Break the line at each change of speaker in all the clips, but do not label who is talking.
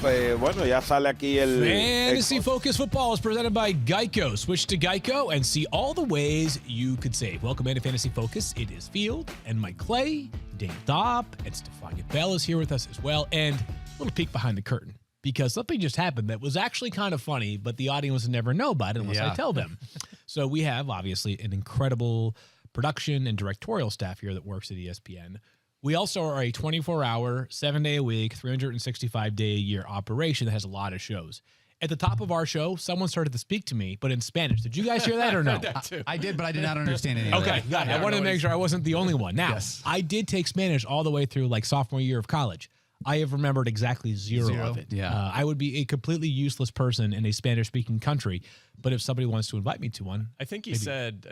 bueno, ya sale aquí el...
Fantasy Focus Football is presented by Geico. Switch to Geico and see all the ways you could save. Welcome into Fantasy Focus. It is Field and Mike Clay, Daniel Dopp, and Stefania Bell is here with us as well. And a little peek behind the curtain, because something just happened that was actually kind of funny, but the audience would never know about it unless I tell them. So we have, obviously, an incredible production and directorial staff here that works at ESPN. We also are a 24-hour, 7-day-a-week, 365-day-a-year operation that has a lot of shows. At the top of our show, someone started to speak to me, but in Spanish. Did you guys hear that or no?
I did, but I did not understand any of that.
Okay, got it. I wanted to make sure I wasn't the only one. Now, I did take Spanish all the way through like sophomore year of college. I have remembered exactly zero of it.
Yeah.
I would be a completely useless person in a Spanish-speaking country, but if somebody wants to invite me to one,
I think he said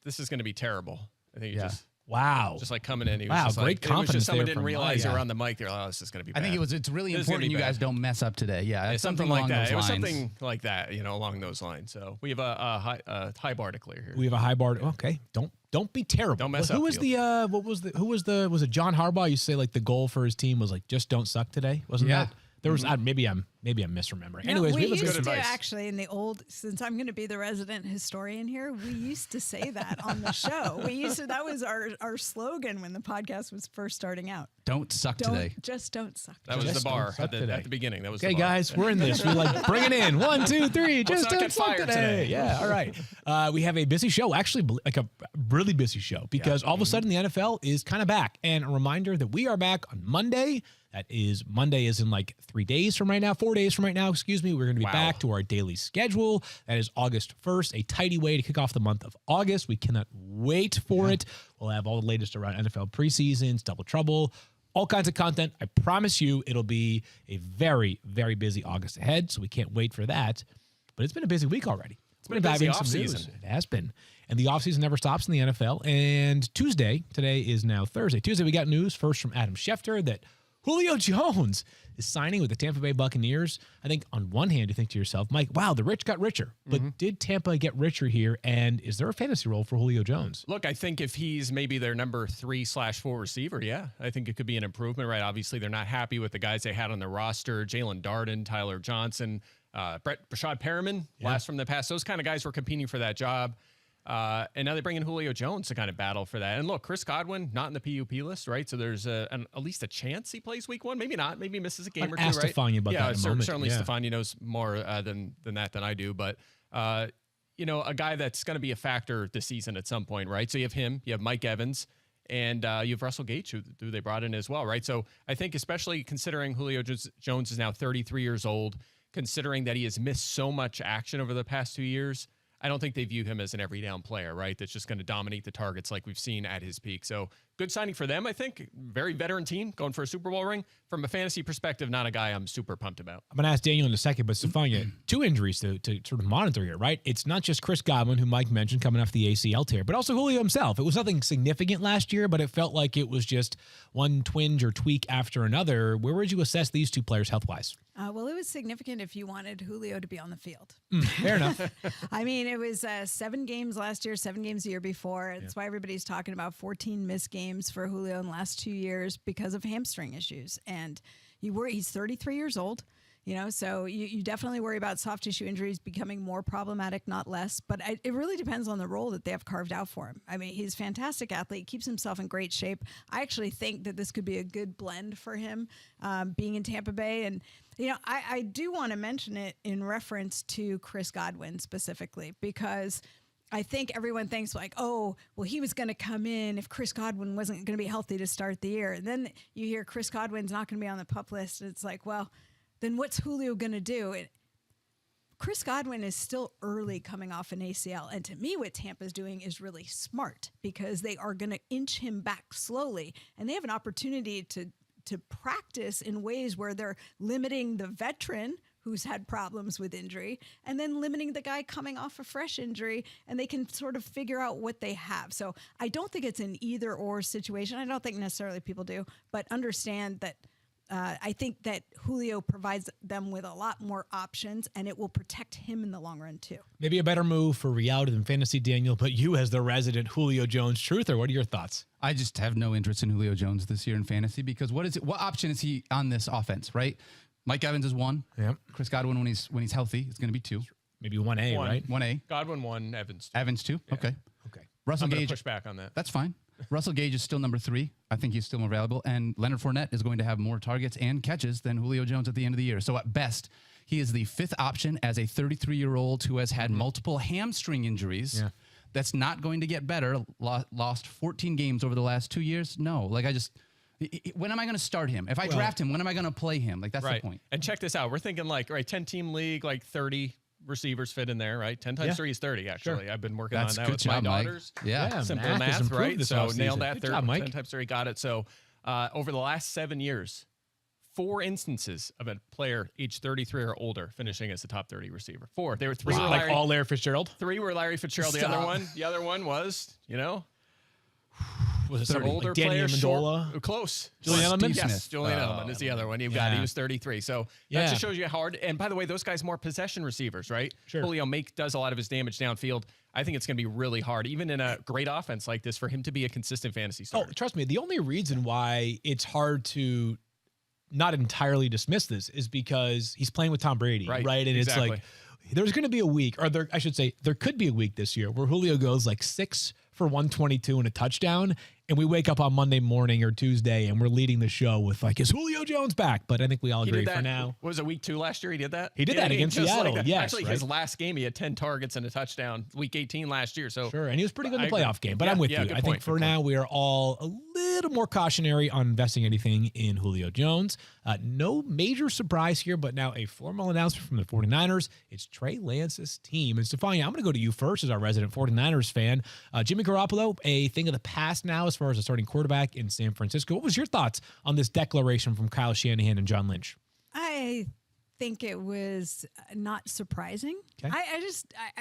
this is going to be terrible. I think he just like coming in. He was just
great confidence.
It was just someone
there
didn't realize they were on the mic. They're like, oh, this is going to be bad.
I think it's really important you guys don't mess up today. Yeah,
something like that. It was something like that, along those lines. So we have a high bar to clear here.
We have a high bar. Okay, don't be terrible.
Don't mess up.
Who was was it John Harbaugh used to say like the goal for his team was like just don't suck today? Wasn't that? There was maybe I'm misremembering.
No,
Anyways,
we
have
used
good
to
advice.
actually in the old. Since I'm going to be the resident historian here, we used to say that on the show. That was our slogan when the podcast was first starting out.
Don't suck today.
Just don't suck.
That was the bar at the beginning. That was
okay,
the bar.
guys, we're in this. We like bring it in. 1, 2, 3. Just don't suck today. Yeah, all right. We have a busy show. Actually, like a really busy show because all of a sudden the NFL is kind of back. And a reminder that we are back on Monday. Monday is in like 4 days from right now, excuse me. We're going to be back to our daily schedule. That is August 1st, a tidy way to kick off the month of August. We cannot wait for it. We'll have all the latest around NFL preseasons, double trouble, all kinds of content. I promise you it'll be a very, very busy August ahead, so we can't wait for that. But it's been a busy week already. It's been a busy offseason. It has been. And the offseason never stops in the NFL. And today is now Thursday. Tuesday, we got news first from Adam Schefter that Julio Jones is signing with the Tampa Bay Buccaneers. I think on one hand, you think to yourself, Mike, wow, the rich got richer. But did Tampa get richer here? And is there a fantasy role for Julio Jones?
Look, I think if he's maybe their number 3/4 receiver, I think it could be an improvement, right? Obviously, they're not happy with the guys they had on the roster, Jalen Darden, Tyler Johnson, Brashad Perriman, last from the past. Those kind of guys were competing for that job. And now they bring in Julio Jones to kind of battle for that. And look, Chris Godwin, not in the PUP list, right? So there's at least a chance he plays week 1. Maybe not. Maybe he misses a game or two, right?
Stefania about that in a moment.
Certainly Stefania knows more than I do. But, a guy that's going to be a factor this season at some point, right? So you have him, you have Mike Evans, and you have Russell Gage, who they brought in as well, right? So I think especially considering Julio Jones is now 33 years old, considering that he has missed so much action over the past 2 years, I don't think they view him as an every down player, right? That's just going to dominate the targets like we've seen at his peak. So good signing for them, I think. Very veteran team going for a Super Bowl ring. From a fantasy perspective, not a guy I'm super pumped about.
I'm going to ask Daniel in a second, but Stefania, 2 injuries to sort of monitor here, right? It's not just Chris Godwin, who Mike mentioned, coming off the ACL tear, but also Julio himself. It was nothing significant last year, but it felt like it was just one twinge or tweak after another. Where would you assess these 2 players health-wise?
Well, it was significant if you wanted Julio to be on the field.
Fair enough.
I mean, it was 7 games last year, 7 games the year before. That's why everybody's talking about 14 missed games for Julio in the last 2 years because of hamstring issues. And he's 33 years old. So you definitely worry about soft tissue injuries becoming more problematic, not less. But it really depends on the role that they have carved out for him. I mean, he's a fantastic athlete, keeps himself in great shape. I actually think that this could be a good blend for him being in Tampa Bay. And, I do want to mention it in reference to Chris Godwin specifically, because I think everyone thinks like, oh, well, he was going to come in if Chris Godwin wasn't going to be healthy to start the year. And then you hear Chris Godwin's not going to be on the PUP list. And it's like, well, then what's Julio going to do? Chris Godwin is still early coming off an ACL. And to me, what Tampa's doing is really smart because they are going to inch him back slowly. And they have an opportunity to practice in ways where they're limiting the veteran who's had problems with injury and then limiting the guy coming off a fresh injury, and they can sort of figure out what they have. So I don't think it's an either or situation. I don't think necessarily people do, but understand that I think that Julio provides them with a lot more options, and it will protect him in the long run, too.
Maybe a better move for reality than fantasy, Daniel, but you as the resident Julio Jones truther, what are your thoughts?
I just have no interest in Julio Jones this year in fantasy because what option is he on this offense, right? Mike Evans is 1.
Yep.
Chris Godwin, when he's healthy, it's going to be 2.
Maybe 1A, right?
1A.
Godwin 1, Evans 2.
Evans 2.
Yeah.
Okay.
Okay.
Russell
I'm going
Gage.
to push back on that.
That's fine. Russell Gage is still number 3. I think he's still more valuable. And Leonard Fournette is going to have more targets and catches than Julio Jones at the end of the year. So at best, he is the 5th option as a 33-year-old who has had multiple hamstring injuries.
Yeah.
That's not going to get better. Lost 14 games over the last 2 years. No, like when am I going to start him? If I draft him, when am I going to play him? Like that's the point.
And check this out. We're thinking 10-team league, 30 receivers fit in there, right? 10 times 3 is 30, actually.
Sure.
I've been working
That's
on that
good
with
job,
my
Mike.
daughters.
Yeah.
Simple
has
math,
improved
right?
this
So
offseason.
nailed that.
Good job, Mike.
10 times 3, got it. So over the last 7 years, 4 instances of a player age 33 or older finishing as the top 30 receiver. 4. There were 3
Was it
were
like
Larry,
all Larry Fitzgerald?
3 were Larry Fitzgerald. The other one was,
Was it
some
30?
older
Like Danny
player,
Amendola?
short, close.
Julian Edelman?
Steve
Yes,
Smith.
Julian Edelman is the other one. You've got. He was 33. So that just shows you how hard. And by the way, those guys more possession receivers, right?
Sure.
Julio does a lot of his damage downfield. I think it's going to be really hard, even in a great offense like this, for him to be a consistent fantasy
Oh,
starter.
trust me. The only reason why it's hard to not entirely dismiss this is because he's playing with Tom Brady, right? And
exactly.
it's like there's going to be a week, or I should say, there could be a week this year where Julio goes like 6 for 122 and a touchdown, and we wake up on Monday morning or Tuesday and we're leading the show with is Julio Jones back? But I think we all
He
agree
did that,
for now.
Was it week 2 last year? He did that.
He did that against
just
Seattle.
that.
Yes,
Actually,
right?
his last game he had 10 targets and a touchdown. Week 18 last year. So
Sure, and he was pretty good in the
I agree.
playoff game. But
Yeah,
I'm with
yeah,
you.
good
I think
point,
for
good
now
point.
we are all a little more cautionary on investing anything in Julio Jones. No major surprise here, but now a formal announcement from the 49ers. It's Trey Lance's team. And Stefania, I'm going to go to you first as our resident 49ers fan. Jimmy Garoppolo, a thing of the past now as far as a starting quarterback in San Francisco. What was your thoughts on this declaration from Kyle Shanahan and John Lynch?
I think it was not surprising.
Okay.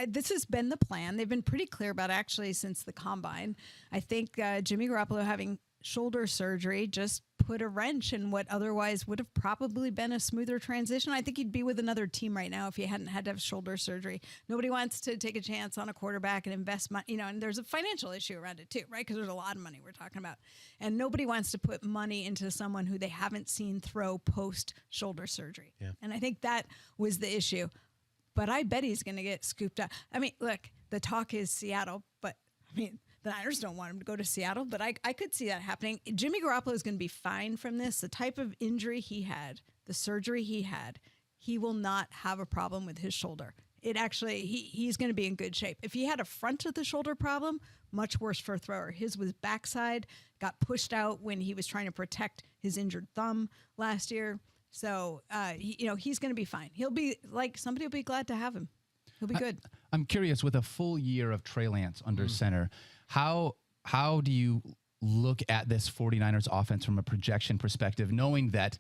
This has been the plan. They've been pretty clear about it actually since the combine. I think Jimmy Garoppolo having shoulder surgery just put a wrench in what otherwise would have probably been a smoother transition. I think he'd be with another team right now if he hadn't had to have shoulder surgery. Nobody wants to take a chance on a quarterback and invest money, and there's a financial issue around it too, right? Because there's a lot of money we're talking about. And nobody wants to put money into someone who they haven't seen throw post shoulder surgery. Yeah. And I think that was the issue. But I bet he's going to get scooped up. I mean, look, the talk is Seattle, but the Niners don't want him to go to Seattle, but I could see that happening. Jimmy Garoppolo is going to be fine from this. The type of injury he had, the surgery he had, he will not have a problem with his shoulder. He's going to be in good shape. If he had a front of the shoulder problem, much worse for a thrower. His was backside, got pushed out when he was trying to protect his injured thumb last year. So, he's going to be fine. He'll be somebody will be glad to have him. He'll be good.
I'm curious, with a full year of Trey Lance under center, how do you look at this 49ers offense from a projection perspective, knowing that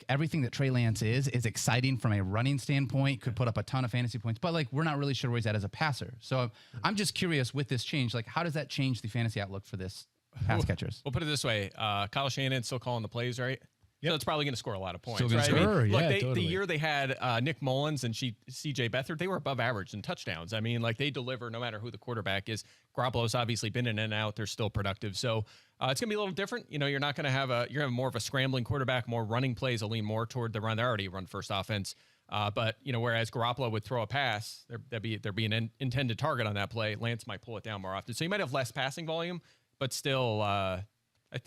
everything that Trey Lance is exciting from a running standpoint, could put up a ton of fantasy points, but we're not really sure where he's at as a passer. So I'm just curious with this change, how does that change the fantasy outlook for this pass catchers?
We'll put it this way. Kyle Shanahan's still calling the plays, right? So it's probably going to score a lot of points,
Still gonna
right?
score.
Sure,
Look,
totally.
the year they had Nick Mullins and C.J. Beathard, they were above average in touchdowns. I mean, they deliver no matter who the quarterback is. Garoppolo's obviously been in and out. They're still productive. So it's going to be a little different. You're not going to have you're going to have more of a scrambling quarterback, more running plays, will lean more toward the run. They're already a run-first offense. But whereas Garoppolo would throw a pass, there'd be an intended target on that play. Lance might pull it down more often. So you might have less passing volume, but still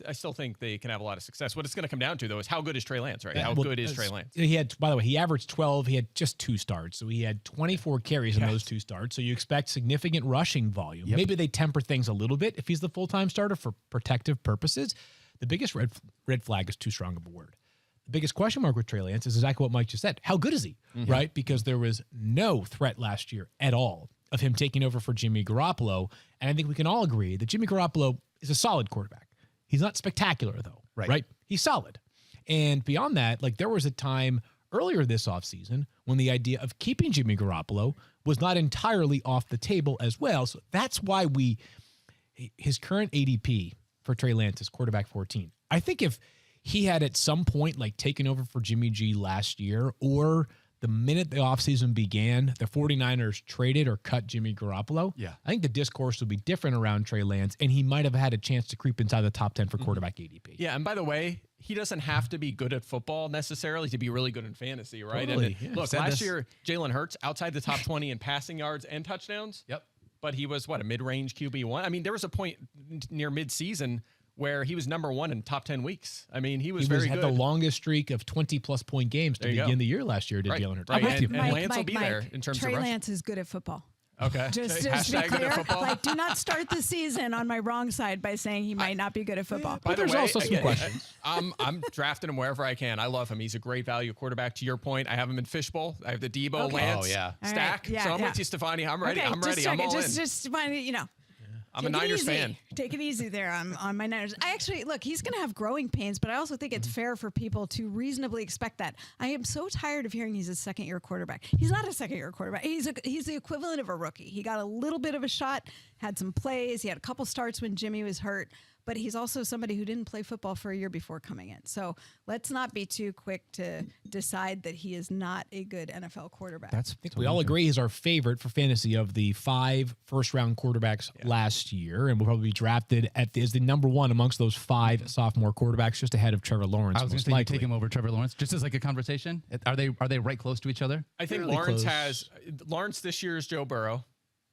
I still think they can have a lot of success. What it's going to come down to, though, is how good is Trey Lance, right? How good is Trey Lance?
By the way, he averaged 12. He had just 2 starts. So he had 24 carries in those 2 starts. So you expect significant rushing volume.
Yep.
Maybe they temper things a little bit if he's the full-time starter for protective purposes. The biggest red flag is too strong of a word. The biggest question mark with Trey Lance is exactly what Mike just said. How good is he, right? Because there was no threat last year at all of him taking over for Jimmy Garoppolo. And I think we can all agree that Jimmy Garoppolo is a solid quarterback. He's not spectacular, though, right? He's solid. And beyond that, there was a time earlier this offseason when the idea of keeping Jimmy Garoppolo was not entirely off the table as well. So that's why his current ADP for Trey Lance is quarterback 14. I think if he had at some point taken over for Jimmy G last year, or the minute the offseason began, the 49ers traded or cut Jimmy Garoppolo, I think the discourse would be different around Trey Lance, and he might have had a chance to creep inside the top 10 for quarterback ADP.
Yeah, and by the way, he doesn't have to be good at football necessarily to be really good in fantasy, right?
Totally,
And look, last year, Jalen Hurts outside the top 20 in passing yards and touchdowns.
Yep.
But he was, a mid-range QB1? I mean, there was a point near mid-season where he was number 1 in top 10 weeks. I mean, he was very good.
Had the longest streak of 20-plus point games to begin the year last year, did Jalen Hurts.
Right.
I'm with
And
you.
Lance will be there in terms
Trey
of rushing.
Lance is good at football.
Okay.
Just to be clear, like, do not start the season on my wrong side by saying he might not be good at football.
By the
there's
way,
also some questions.
I'm drafting him wherever I can. I love him. He's a great value quarterback. To your point, I have him in fishbowl. I have the Debo Lance stack.
Right.
So I'm with you, Stefania. I'm ready. I'm ready. I'm all in.
Just
I'm a Niners fan.
Take it easy there on my Niners. I actually, look, he's going to have growing pains, but I also think it's fair for people to reasonably expect that. I am so tired of hearing he's a second-year quarterback. He's not a second-year quarterback. He's the equivalent of a rookie. He got a little bit of a shot, had some plays. He had a couple starts when Jimmy was hurt, but he's also somebody who didn't play football for a year before coming in. So let's not be too quick to decide that he is not a good NFL quarterback.
I think we all agree he's our favorite for fantasy of the 5 first-round quarterbacks last year, and will probably be drafted as the number 1 amongst those 5 sophomore quarterbacks, just ahead of Trevor Lawrence.
I was going to say you take him over Trevor Lawrence, just as like a conversation. Are they right close to each other?
I think
Fairly
Lawrence this year is Joe Burrow.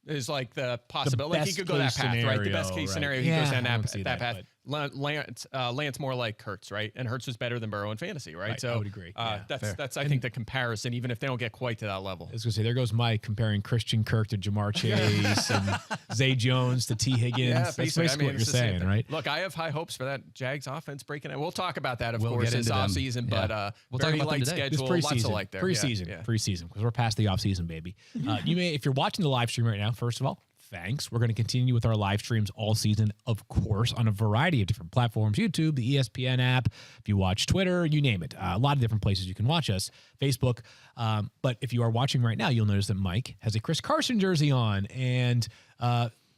Is like the possibility. Like he could go that path,
scenario,
right? The best case scenario. He
Yeah,
goes down
I don't
that
see
path.
that,
Lance more like Hurts, right? And Hurts was better than Burrow in fantasy, right?
Right,
So
I would agree. Yeah,
that's I think the comparison, even if they don't get quite to that level.
I was going to say, there goes Mike comparing Christian Kirk to Jamar Chase and Zay Jones to T. Higgins.
Yeah,
That's basically what you're
it's the same
saying,
thing.
right?
Look, I have high hopes for that Jags offense breaking it. We'll talk about that, of
We'll
course,
get
this
into them.
offseason,
Yeah.
but
We'll talk
very
about them
light
today.
schedule,
It's
lots of light there.
Preseason, because we're past the offseason, baby. You may, if you're watching the live stream right now, first of all, thanks. We're going to continue with our live streams all season, of course, on a variety of different platforms. YouTube, the ESPN app, if you watch Twitter, you name it. A lot of different places you can watch us. Facebook. But if you are watching right now, you'll notice that Mike has a Chris Carson jersey on, and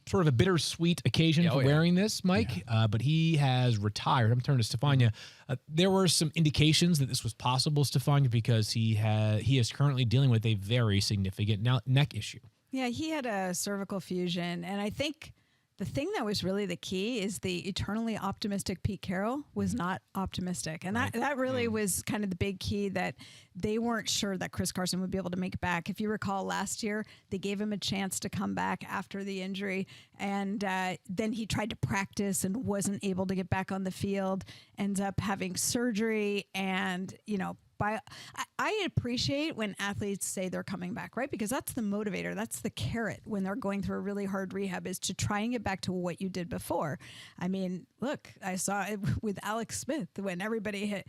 sort of a bittersweet occasion for wearing this, Mike. But he has retired. I'm turning to Stefania. There were some indications that this was possible, Stefania, because he is currently dealing with a very significant neck issue.
Yeah, he had a cervical fusion, and I think the thing that was really the key is the eternally optimistic Pete Carroll was not optimistic, and that really was kind of the big key, that they weren't sure that Chris Carson would be able to make it back. If you recall last year, they gave him a chance to come back after the injury, and then he tried to practice and wasn't able to get back on the field, ends up having surgery, and I appreciate when athletes say they're coming back, right? Because that's the motivator. That's the carrot when they're going through a really hard rehab, is to try and get back to what you did before. I mean, look, I saw it with Alex Smith when everybody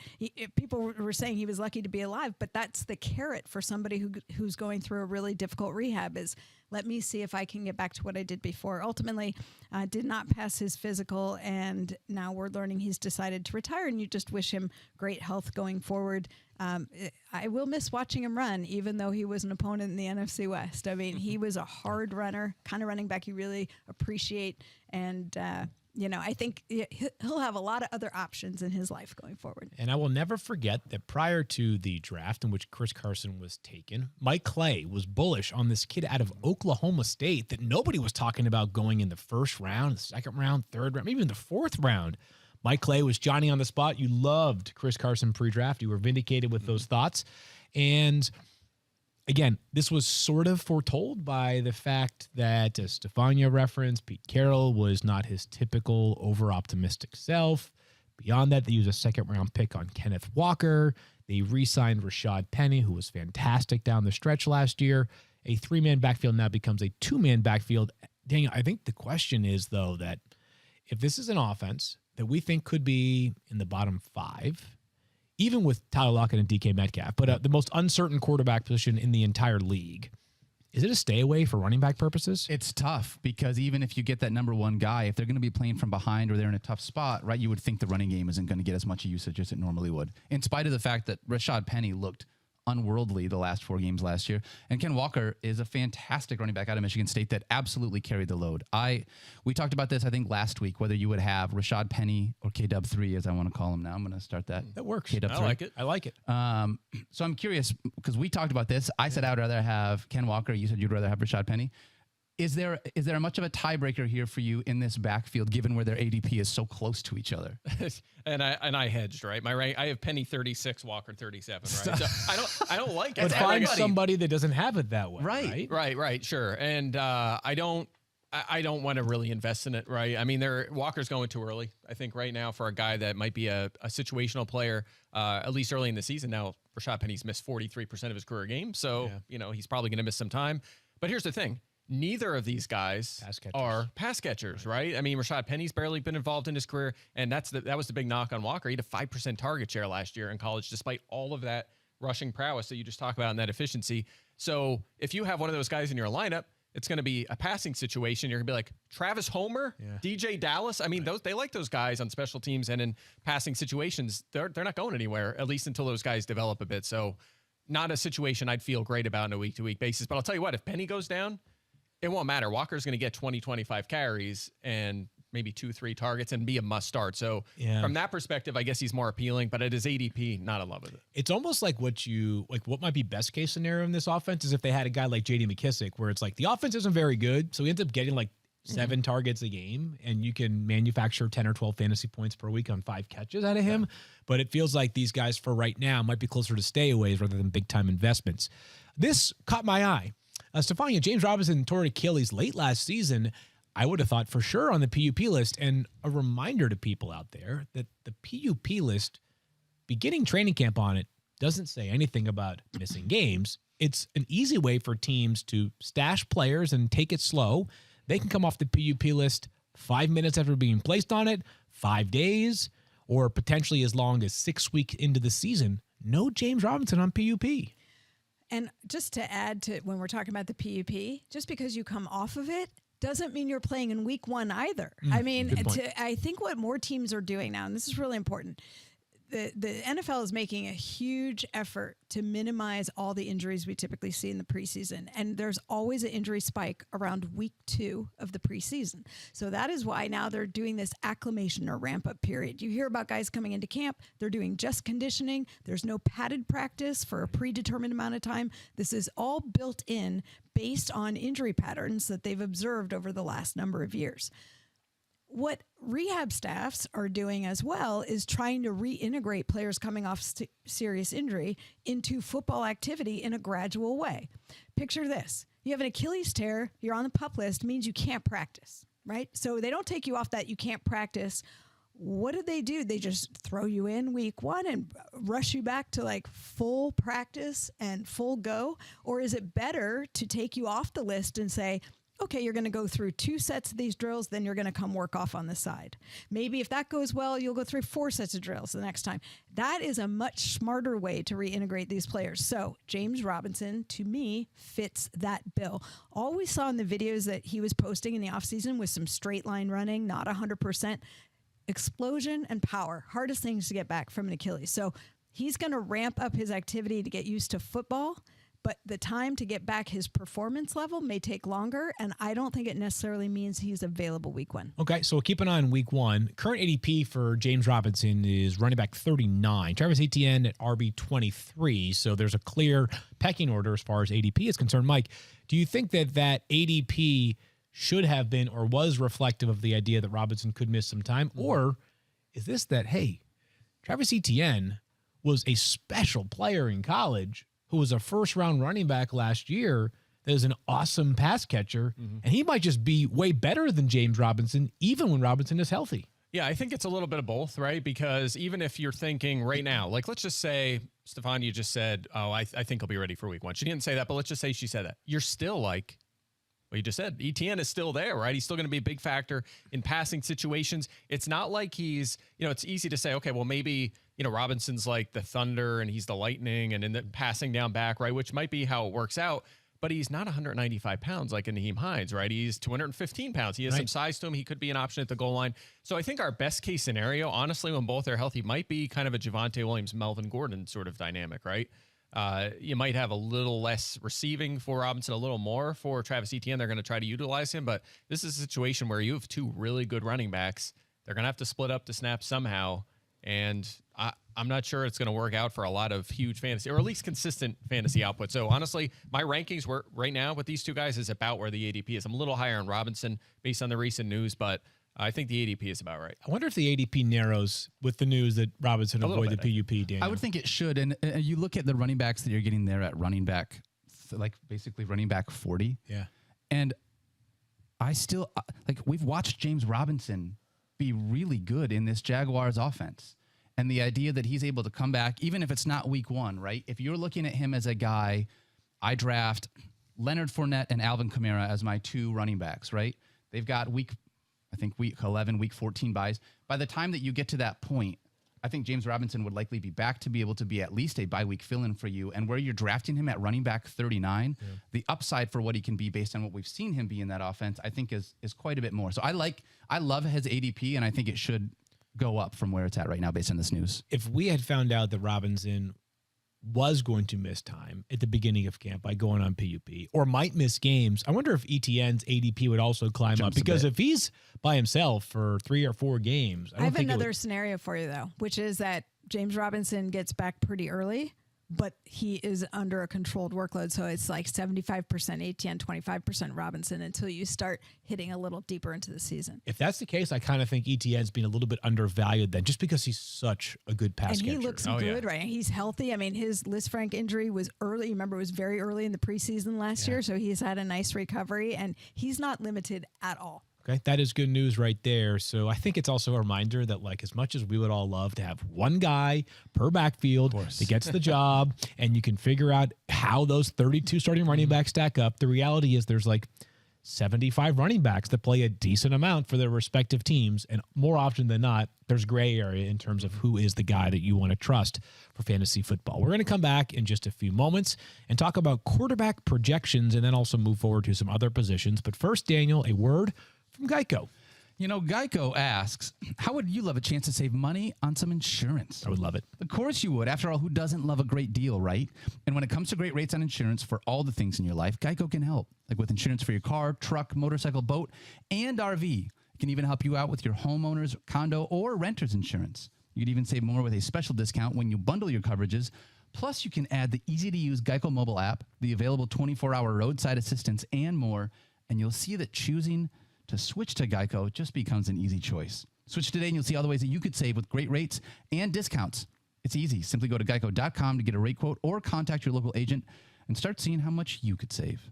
people were saying he was lucky to be alive, but that's the carrot for somebody who's going through a really difficult rehab, is let me see if I can get back to what I did before. Ultimately, did not pass his physical, and now we're learning he's decided to retire, and you just wish him great health going forward. I will miss watching him run, even though he was an opponent in the NFC West. I mean, he was a hard runner, kind of running back you really appreciate, and I think he'll have a lot of other options in his life going forward.
And I will never forget that prior to the draft in which Chris Carson was taken, Mike Clay was bullish on this kid out of Oklahoma State that nobody was talking about going in the first round, the second round, third round, maybe even the fourth round. Mike Clay was Johnny on the spot. You loved Chris Carson pre-draft. You were vindicated with those thoughts. And again, this was sort of foretold by the fact that, as Stefania referenced, Pete Carroll was not his typical over-optimistic self. Beyond that, they used a second-round pick on Kenneth Walker. They re-signed Rashad Penny, who was fantastic down the stretch last year. A 3-man backfield now becomes a 2-man backfield. Daniel, I think the question is, though, that if this is an offense that we think could be in the bottom 5, even with Tyler Lockett and DK Metcalf, but the most uncertain quarterback position in the entire league, is it a stay away for running back purposes?
It's tough, because even if you get that number 1 guy, if they're going to be playing from behind or they're in a tough spot, right, you would think the running game isn't going to get as much usage as it normally would, in spite of the fact that Rashad Penny looked unworldly the last 4 games last year. And Ken Walker is a fantastic running back out of Michigan State that absolutely carried the load. We talked about this, I think, last week, whether you would have Rashad Penny or K-Dub 3, as I want to call him now. I'm going to start that.
That works.
K-Dub 3.
I like it.
So I'm curious, because we talked about this. I said I would rather have Ken Walker. You said you'd rather have Rashad Penny. Is there much of a tiebreaker here for you in this backfield, given where their ADP is so close to each other?
and I hedged, right? My rank, I have Penny 36, Walker 37, right? So I don't like it.
But find somebody that doesn't have it that way.
Right, sure. And I don't want to really invest in it, right? I mean, Walker's going too early, I think, right now for a guy that might be a situational player, at least early in the season. Now, Rashad Penny's missed 43% of his career games, so he's probably going to miss some time. But here's the thing. Neither of these guys are pass catchers, right? I mean, Rashad Penny's barely been involved in his career, and that was the big knock on Walker. He had a 5% target share last year in college, despite all of that rushing prowess that you just talk about and that efficiency. So if you have one of those guys in your lineup, it's going to be a passing situation. You're going to be like Travis Homer, DJ Dallas. I mean, they like those guys on special teams and in passing situations. They're not going anywhere, at least until those guys develop a bit. So not a situation I'd feel great about on a week-to-week basis. But I'll tell you what, if Penny goes down, it won't matter. Walker's going to get 20, 25 carries and maybe 2-3 targets and be a must start. So from that perspective, I guess he's more appealing, but at his ADP, not in love with it.
It's almost like what might be best case scenario in this offense is if they had a guy like JD McKissick, where it's like the offense isn't very good. So he ends up getting like 7 targets a game, and you can manufacture 10 or 12 fantasy points per week on 5 catches out of him. But it feels like these guys for right now might be closer to stayaways rather than big time investments. This caught my eye. Stefania, James Robinson tore Achilles late last season. I would have thought for sure on the PUP list. And a reminder to people out there that the PUP list, beginning training camp on it, doesn't say anything about missing games. It's an easy way for teams to stash players and take it slow. They can come off the PUP list 5 minutes after being placed on it, 5 days, or potentially as long as 6 weeks into the season. No James Robinson on PUP.
And just to add to when we're talking about the PUP, just because you come off of it doesn't mean you're playing in week 1 either. I mean, I think what more teams are doing now, and this is really important, the NFL is making a huge effort to minimize all the injuries we typically see in the preseason. And there's always an injury spike around week 2 of the preseason. So that is why now they're doing this acclimation or ramp up period. You hear about guys coming into camp, they're doing just conditioning. There's no padded practice for a predetermined amount of time. This is all built in based on injury patterns that they've observed over the last number of years. What rehab staffs are doing as well is trying to reintegrate players coming off serious injury into football activity in a gradual way. Picture this. You have an Achilles tear, you're on the PUP list, means you can't practice, right? So they don't take you off that you can't practice. What do? They just throw you in week 1 and rush you back to like full practice and full go? Or is it better to take you off the list and say, okay, you're going to go through 2 sets of these drills, then you're going to come work off on the side. Maybe if that goes well, you'll go through 4 sets of drills the next time. That is a much smarter way to reintegrate these players. So James Robinson, to me, fits that bill. All we saw in the videos that he was posting in the offseason was some straight line running, not 100%. Explosion and power, hardest things to get back from an Achilles. So he's going to ramp up his activity to get used to football, but the time to get back his performance level may take longer, and I don't think it necessarily means he's available week 1.
Okay, so we'll keep an eye on week 1. Current ADP for James Robinson is running back 39. Travis Etienne at RB 23, so there's a clear pecking order as far as ADP is concerned. Mike, do you think that ADP should have been or was reflective of the idea that Robinson could miss some time? Or is this that, hey, Travis Etienne was a special player in college who was a first-round running back last year that is an awesome pass catcher, and he might just be way better than James Robinson, even when Robinson is healthy.
Yeah, I think it's a little bit of both, right? Because even if you're thinking right now, like let's just say, Stefan, you just said, I think he'll be ready for week 1. She didn't say that, but let's just say she said that. You're still like, well, you just said Etienne is still there, right? He's still going to be a big factor in passing situations. It's not like he's, it's easy to say, okay, well, maybe, Robinson's like the thunder and he's the lightning and in the passing down back, right? Which might be how it works out, but he's not 195 pounds like Naheem Hines, right? He's 215 pounds. He has some size to him. He could be an option at the goal line. So I think our best case scenario, honestly, when both are healthy, might be kind of a Javonte Williams, Melvin Gordon sort of dynamic, right? You might have a little less receiving for Robinson, a little more for Travis Etienne. They're going to try to utilize him, but this is a situation where you have two really good running backs. They're going to have to split up the snaps somehow, and I'm not sure it's going to work out for a lot of huge fantasy, or at least consistent fantasy output. So honestly, my rankings were right now with these two guys is about where the ADP is. I'm a little higher on Robinson based on the recent news, but I think the ADP is about right.
I wonder if the ADP narrows with the news that Robinson avoided the PUP, Daniel.
I would think it should. And you look at the running backs that you're getting there at running back, like basically running back 40.
Yeah.
And I still, we've watched James Robinson be really good in this Jaguars offense. And the idea that he's able to come back, even if it's not week 1, right? If you're looking at him as a guy, I draft Leonard Fournette and Alvin Kamara as my 2 running backs, right? They've got week 11, week 14 buys. By the time that you get to that point, I think James Robinson would likely be back to be able to be at least a bye week fill-in for you. And where you're drafting him at running back 39, the upside for what he can be based on what we've seen him be in that offense, I think is quite a bit more. So I love his ADP, and I think it should go up from where it's at right now based on this news.
If we had found out that Robinson was going to miss time at the beginning of camp by going on PUP or might miss games, I wonder if ETN's ADP would also climb up, because if he's by himself for 3 or 4 games,
I have another scenario for you, though, which is that James Robinson gets back pretty early, but he is under a controlled workload. So it's like 75% ATN, 25% Robinson until you start hitting a little deeper into the season.
If that's the case, I kind of think ETN's being a little bit undervalued then, just because he's such a good pass catcher.
And he looks good, right? He's healthy. I mean, his Lisfranc injury was early. Remember, it was very early in the preseason last year. So he's had a nice recovery, and he's not limited at all.
Okay, that is good news right there. So I think it's also a reminder that, like, as much as we would all love to have one guy per backfield that gets the job, and you can figure out how those 32 starting running backs stack up, the reality is there's like 75 running backs that play a decent amount for their respective teams, and more often than not, there's gray area in terms of who is the guy that you want to trust for fantasy football. We're going to come back in just a few moments and talk about quarterback projections, and then also move forward to some other positions. But first, Daniel, a word from Geico.
You know, Geico asks, how would you love a chance to save money on some insurance?
I would love it.
Of course you would. After all, who doesn't love a great deal, right? And when it comes to great rates on insurance for all the things in your life, Geico can help. Like with insurance for your car, truck, motorcycle, boat, and RV. It can even help you out with your homeowner's, condo, or renter's insurance. You could even save more with a special discount when you bundle your coverages. Plus, you can add the easy-to-use Geico mobile app, the available 24-hour roadside assistance, and more. And you'll see that choosing to switch to Geico just becomes an easy choice. Switch today and you'll see all the ways that you could save with great rates and discounts. It's easy. Simply go to geico.com to get a rate quote or contact your local agent and start seeing how much you could save.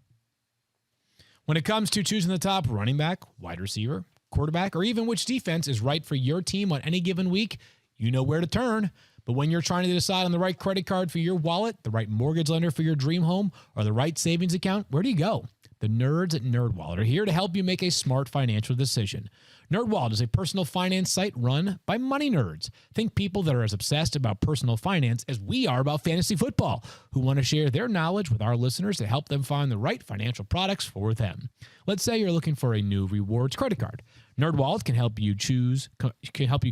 When it comes to choosing the top running back, wide receiver, quarterback, or even which defense is right for your team on any given week, you know where to turn. But when you're trying to decide on the right credit card for your wallet, the right mortgage lender for your dream home, or the right savings account, where do you go? The nerds at NerdWallet are here to help you make a smart financial decision. NerdWallet is a personal finance site run by money nerds. Think people that are as obsessed about personal finance as we are about fantasy football, who want to share their knowledge with our listeners to help them find the right financial products for them. Let's say you're looking for a new rewards credit card. NerdWallet can help you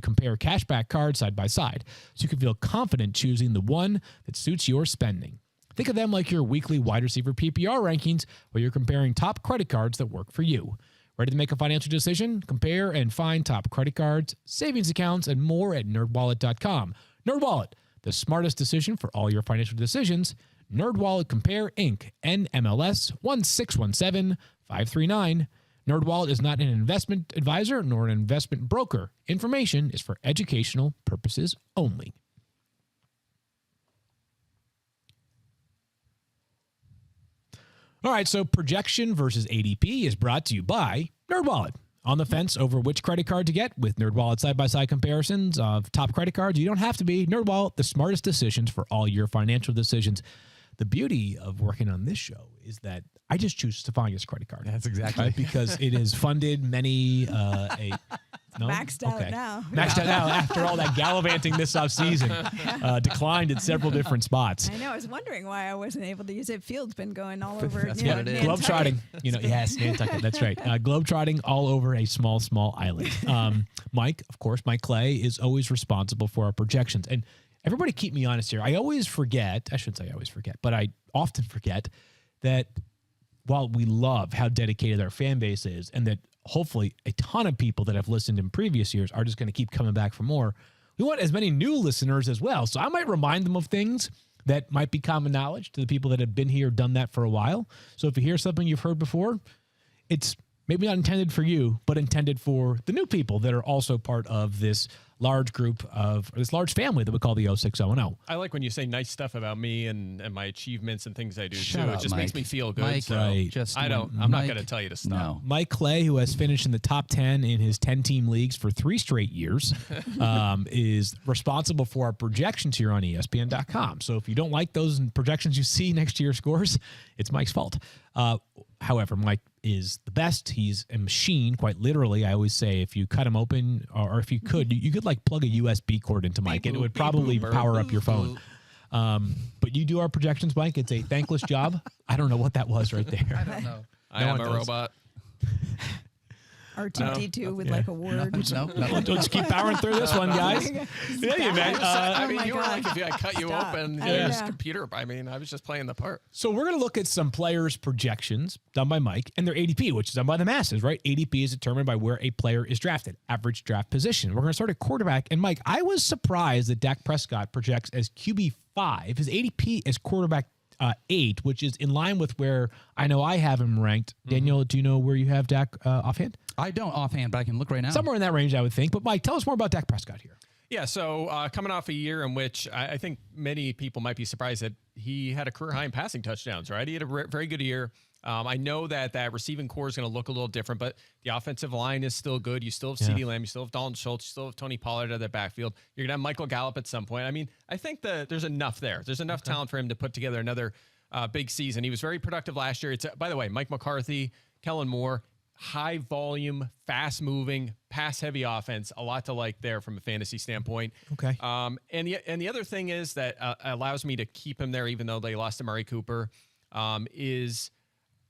compare cashback cards side by side, so you can feel confident choosing the one that suits your spending. Think of them like your weekly wide receiver PPR rankings, where you're comparing top credit cards that work for you. Ready to make a financial decision? Compare and find top credit cards, savings accounts, and more at nerdwallet.com. NerdWallet, the smartest decision for all your financial decisions. NerdWallet Compare Inc. NMLS 1617539. NerdWallet is not an investment advisor nor an investment broker. Information is for educational purposes only. All right, so projection versus ADP is brought to you by NerdWallet. On the fence over which credit card to get with NerdWallet side-by-side comparisons of top credit cards? You don't have to be. NerdWallet, the smartest decisions for all your financial decisions. The beauty of working on this show is that I just choose Stefania's credit card.
That's exactly
right, because it has funded many
Maxed out now.
Maxed out now after all that gallivanting this offseason. Declined at several different spots.
I know. I was wondering why I wasn't able to use it. Field's been going all over.
That's what it is.
Globetrotting. Yes, Nantucket. That's right. Globetrotting all over a small island. Mike Clay is always responsible for our projections. And everybody keep me honest here. I always forget, I shouldn't say I always forget, but I often forget that while we love how dedicated our fan base is, and that hopefully a ton of people that have listened in previous years are just going to keep coming back for more, we want as many new listeners as well. So I might remind them of things that might be common knowledge to the people that have been here, done that for a while. So if you hear something you've heard before, it's maybe not intended for you, but intended for the new people that are also part of this large group of this large family that we call the 06010.
I like when you say nice stuff about me and my achievements and things I do
Shut
too.
up,
It just makes
Mike.
me feel good.
Mike,
so
right.
I'm not going to tell you to stop.
No.
Mike Clay, who has finished in the top 10 in his 10-team leagues for 3 straight years, is responsible for our projections here on ESPN.com. So if you don't like those projections you see next to your scores, it's Mike's fault. However, Mike is the best. He's a machine, quite literally. I always say if you cut him open, or if you could, you could like plug a USB cord into Mike, and it would probably power up your phone. But you do our projections, Mike. It's a thankless job. I don't know what that was right there.
I don't know.
I am
one
a
does.
robot.
R2D2 with like a word.
No.
Let's keep powering through this one, guys. Yeah, man.
I mean,
my
you were
God.
like, if I cut you
Stop.
open,
I
this
know.
computer. I mean, I was just playing the part.
So we're going to look at some players' projections done by Mike and their ADP, which is done by the masses, right? ADP is determined by where a player is drafted, average draft position. We're going to start at quarterback. And Mike, I was surprised that Dak Prescott projects as QB5. His ADP is quarterback 8, which is in line with where I know I have him ranked. Daniel, do you know where you have Dak offhand?
I don't offhand, but I can look right now.
Somewhere in that range, I would think. But Mike, tell us more about Dak Prescott here.
Yeah, so coming off a year in which I think many people might be surprised that he had a career high in passing touchdowns, right? He had a very good year. I know that receiving core is going to look a little different, but the offensive line is still good. You still have CeeDee Lamb. You still have Dalton Schultz. You still have Tony Pollard at that backfield. You're going to have Michael Gallup at some point. I mean, I think that there's enough there. There's enough talent for him to put together another big season. He was very productive last year. It's by the way, Mike McCarthy, Kellen Moore, high volume, fast moving, pass heavy offense. A lot to like there from a fantasy standpoint.
Okay.
And the other thing is that allows me to keep him there, even though they lost to Amari Cooper, is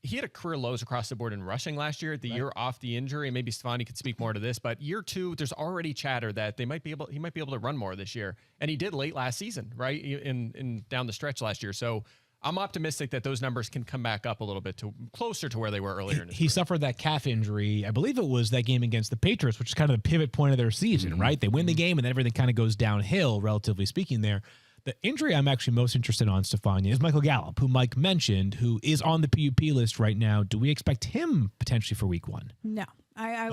he had a career lows across the board in rushing last year, the year off the injury. Maybe Stefani could speak more to this, but year 2, there's already chatter that he might be able to run more this year. And he did late last season, right? In down the stretch last year. So I'm optimistic that those numbers can come back up a little bit to closer to where they were earlier in his
He
career.
suffered that calf injury. I believe it was that game against the Patriots, which is kind of the pivot point of their season, right? They win the game and then everything kind of goes downhill, relatively speaking there. The injury I'm actually most interested on, Stefania, is Michael Gallup, who Mike mentioned, who is on the PUP list right now. Do we expect him potentially for week 1?
No, I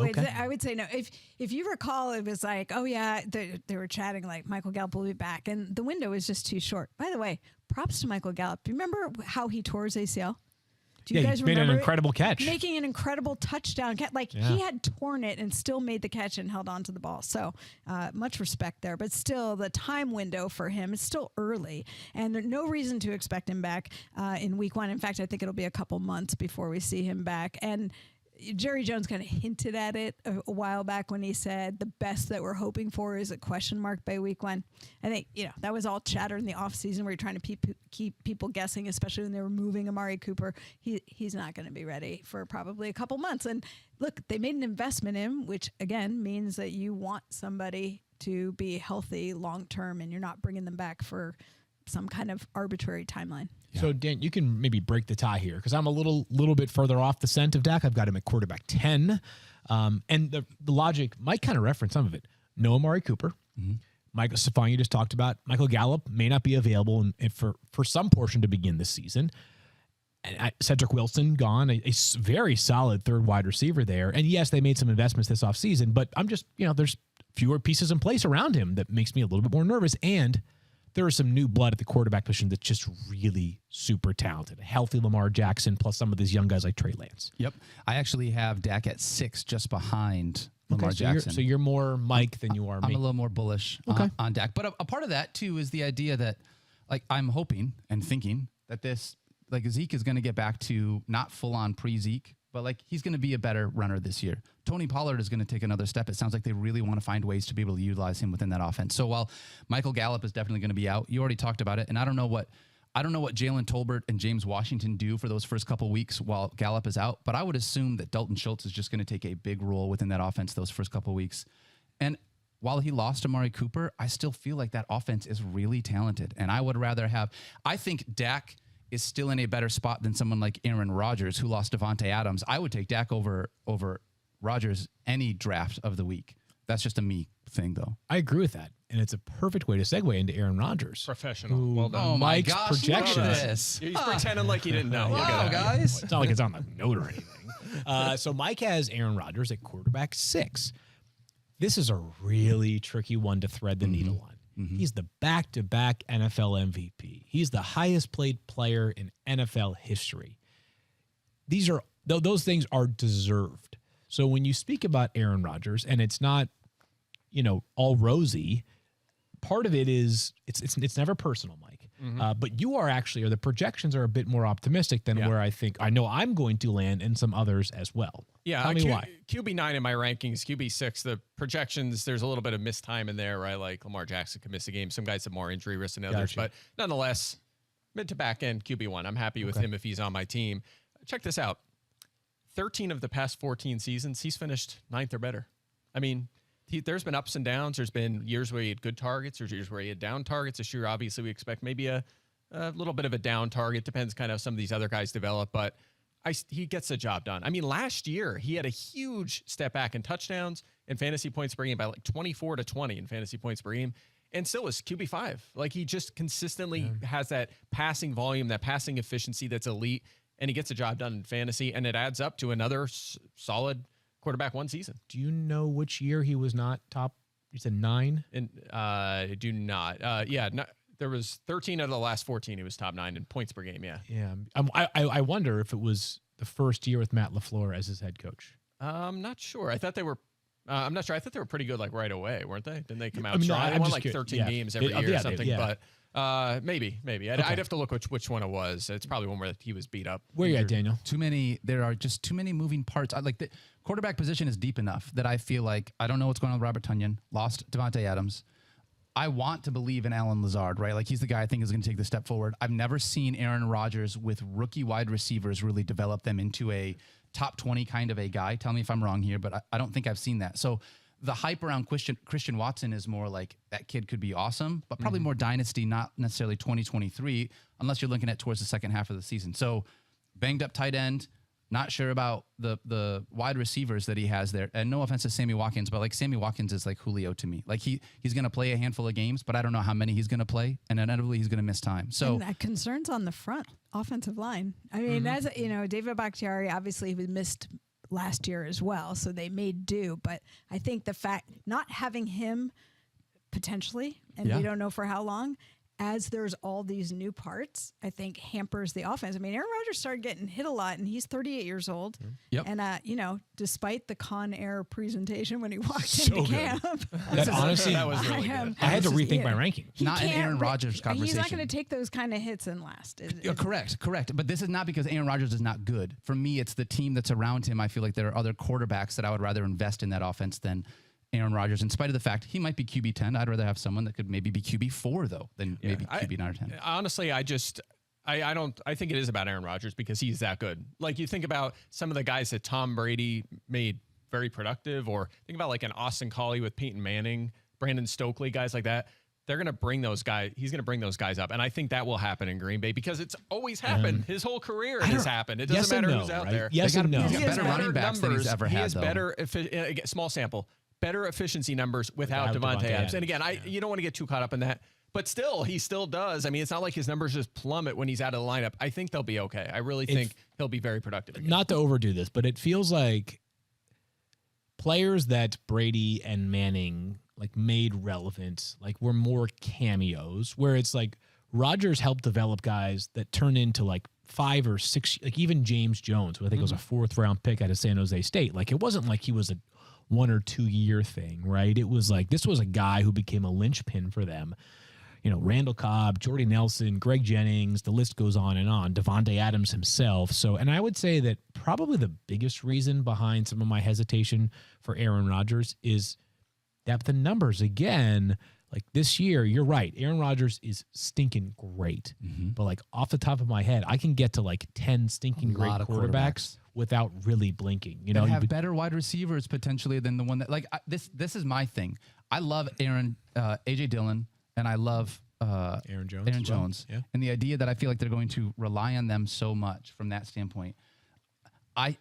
would say no. If you recall, it was like, oh yeah, they were chatting like Michael Gallup will be back, and the window is just too short. By the way, props to Michael Gallup. Do you remember how he tore his ACL? Do you guys
he made
remember
an incredible catch.
making an incredible touchdown catch? Like he had torn it and still made the catch and held on to the ball. So much respect there, but still the time window for him is still early, and there's no reason to expect him back in week 1. In fact, I think it'll be a couple months before we see him back. And Jerry Jones kind of hinted at it a while back when he said the best that we're hoping for is a question mark by week 1. I think, that was all chatter in the offseason where you're trying to keep people guessing, especially when they were moving Amari Cooper. He's not going to be ready for probably a couple months. And look, they made an investment in him, which again means that you want somebody to be healthy long-term and you're not bringing them back for some kind of arbitrary timeline.
So, Dan, you can maybe break the tie here because I'm a little bit further off the scent of Dak. I've got him at quarterback 10. And the logic might kind of reference some of it. No Amari Cooper. Michael Stefani just talked about. Michael Gallup may not be available for some portion to begin this season. And Cedric Wilson gone, a very solid third wide receiver there. And yes, they made some investments this offseason, but I'm just, there's fewer pieces in place around him that makes me a little bit more nervous. And there is some new blood at the quarterback position that's just really super talented. A healthy Lamar Jackson plus some of these young guys like Trey Lance.
Yep. I actually have Dak at 6 just behind Lamar Jackson.
So you're more Mike than you are me.
I'm a little more bullish on Dak. But a part of that, too, is the idea that, like, I'm hoping and thinking that Zeke is going to get back to not full-on pre-Zeke, but, like, he's going to be a better runner this year. Tony Pollard is going to take another step. It sounds like they really want to find ways to be able to utilize him within that offense. So while Michael Gallup is definitely going to be out, you already talked about it, and I don't know what Jalen Tolbert and James Washington do for those first couple weeks while Gallup is out, but I would assume that Dalton Schultz is just going to take a big role within that offense those first couple weeks. And while he lost Amari Cooper, I still feel like that offense is really talented. And I would rather have, I think Dak is still in a better spot than someone like Aaron Rodgers, who lost Devontae Adams. I would take Dak over Rodgers any draft of the week. That's just a me thing, though.
I agree with that. And it's a perfect way to segue into Aaron Rodgers.
Professional. Well done.
Oh, my
Mike's
gosh.
projections.
He's pretending like he didn't know. Look
Wow,
at that.
guys.
It's not like it's on the note or anything. So Mike has Aaron Rodgers at quarterback 6. This is a really tricky one to thread the needle on. He's the back-to-back NFL MVP. He's the highest paid player in NFL history. Those things are deserved. So when you speak about Aaron Rodgers, and it's not, all rosy, part of it is it's never personal, Mike. But you are actually, or the projections are a bit more optimistic than where I know I'm going to land, and some others as well.
Yeah,
Tell me why.
QB9 in my rankings, QB6, the projections, there's a little bit of missed time in there, right? Like Lamar Jackson could miss a game. Some guys have more injury risk than others.
Gotcha.
But nonetheless, mid to back end QB1. I'm happy with him if he's on my team. Check this out. 13 of the past 14 seasons, he's finished 9th or better. I mean, there's been ups and downs. There's been years where he had good targets. There's years where he had down targets. This year, obviously, we expect maybe a little bit of a down target. Depends kind of how some of these other guys develop. But he gets the job done. I mean, last year, he had a huge step back in touchdowns and fantasy points per game by like 24 to 20 in fantasy points per game, and still was QB5. Like, he just consistently has that passing volume, that passing efficiency that's elite, and he gets the job done in fantasy, and it adds up to another solid quarterback one season.
Do you know which year he was not top? You said 9?
And I do not. There was 13 out of the last 14. He was top 9 in points per game. Yeah.
Yeah. I wonder if it was the first year with Matt LaFleur as his head coach.
I'm not sure. I thought they were. I'm not sure. I thought they were pretty good, like right away, weren't they? Didn't they come out strong?
I'm
They won
just
like
curious.
13 games every year or something.
yeah.
But maybe. I'd have to look which one it was. It's probably one where he was beat up.
Where you at, Daniel?
There are just too many moving parts. The quarterback position is deep enough that I feel like I don't know what's going on with Robert Tonyan. Lost Devontae Adams. I want to believe in Alan Lazard, right? Like, he's the guy I think is going to take the step forward. I've never seen Aaron Rodgers with rookie wide receivers really develop them into a top 20 kind of a guy. Tell me if I'm wrong here, but I don't think I've seen that. So the hype around Christian Watson is more like that kid could be awesome, but probably more dynasty, not necessarily 2023, unless you're looking at towards the second half of the season. So banged up tight end. Not sure about the wide receivers that he has there. And no offense to Sammy Watkins, but like Sammy Watkins is like Julio to me. Like he's going to play a handful of games, but I don't know how many he's going to play. And inevitably he's going to miss time. So
and that concerns on the front offensive line. I mean, as David Bakhtiari, obviously he missed last year as well. So they made do. But I think the fact not having him potentially, and we don't know for how long, as there's all these new parts, I think hampers the offense. I mean, Aaron Rodgers started getting hit a lot, and he's 38 years old.
Yep.
And, despite the Con Air presentation when he walked into camp.
That honestly,
that was really good.
I had to rethink my ranking.
Not an Aaron Rodgers conversation.
He's not going to take those kind of hits and last.
Correct. But this is not because Aaron Rodgers is not good. For me, it's the team that's around him. I feel like there are other quarterbacks that I would rather invest in that offense than Aaron Rodgers, in spite of the fact he might be QB 10. I'd rather have someone that could maybe be QB 4 though than maybe QB 9 or 10.
Honestly, I think it is about Aaron Rodgers because he's that good. Like, you think about some of the guys that Tom Brady made very productive, or think about like an Austin Collie with Peyton Manning, Brandon Stokely, guys like that. They're going to bring those guys. He's going to bring those guys up. And I think that will happen in Green Bay because it's always happened. His whole career it has happened. It doesn't matter who's out there.
Yes and no.
He's got better running backs than he's ever had,
He has
though.
better, small sample, better efficiency numbers without Devontae Adams. And again, you don't want to get too caught up in that. But still, he still does. I mean, it's not like his numbers just plummet when he's out of the lineup. I think they'll be okay. I really think he'll be very productive again.
Not to overdo this, but it feels like players that Brady and Manning like made relevant, like were more cameos, where it's like Rodgers helped develop guys that turn into like 5 or 6, like even James Jones, who I think was a 4th round pick out of San Jose State. Like, it wasn't like he was a 1 or 2 year thing, right? It was like, this was a guy who became a linchpin for them. Randall Cobb, Jordy Nelson, Greg Jennings, the list goes on and on, Devontae Adams himself. So, and I would say that probably the biggest reason behind some of my hesitation for Aaron Rodgers is depth in numbers. Again, like this year, you're right. Aaron Rodgers is stinking great. But like off the top of my head, I can get to like 10 stinking great quarterbacks without really blinking.
Have better wide receivers potentially than the one that this is my thing. I love AJ Dillon, and I love
Aaron Jones.
Aaron Jones.
Yeah.
And the idea that I feel like they're going to rely on them so much from that standpoint. I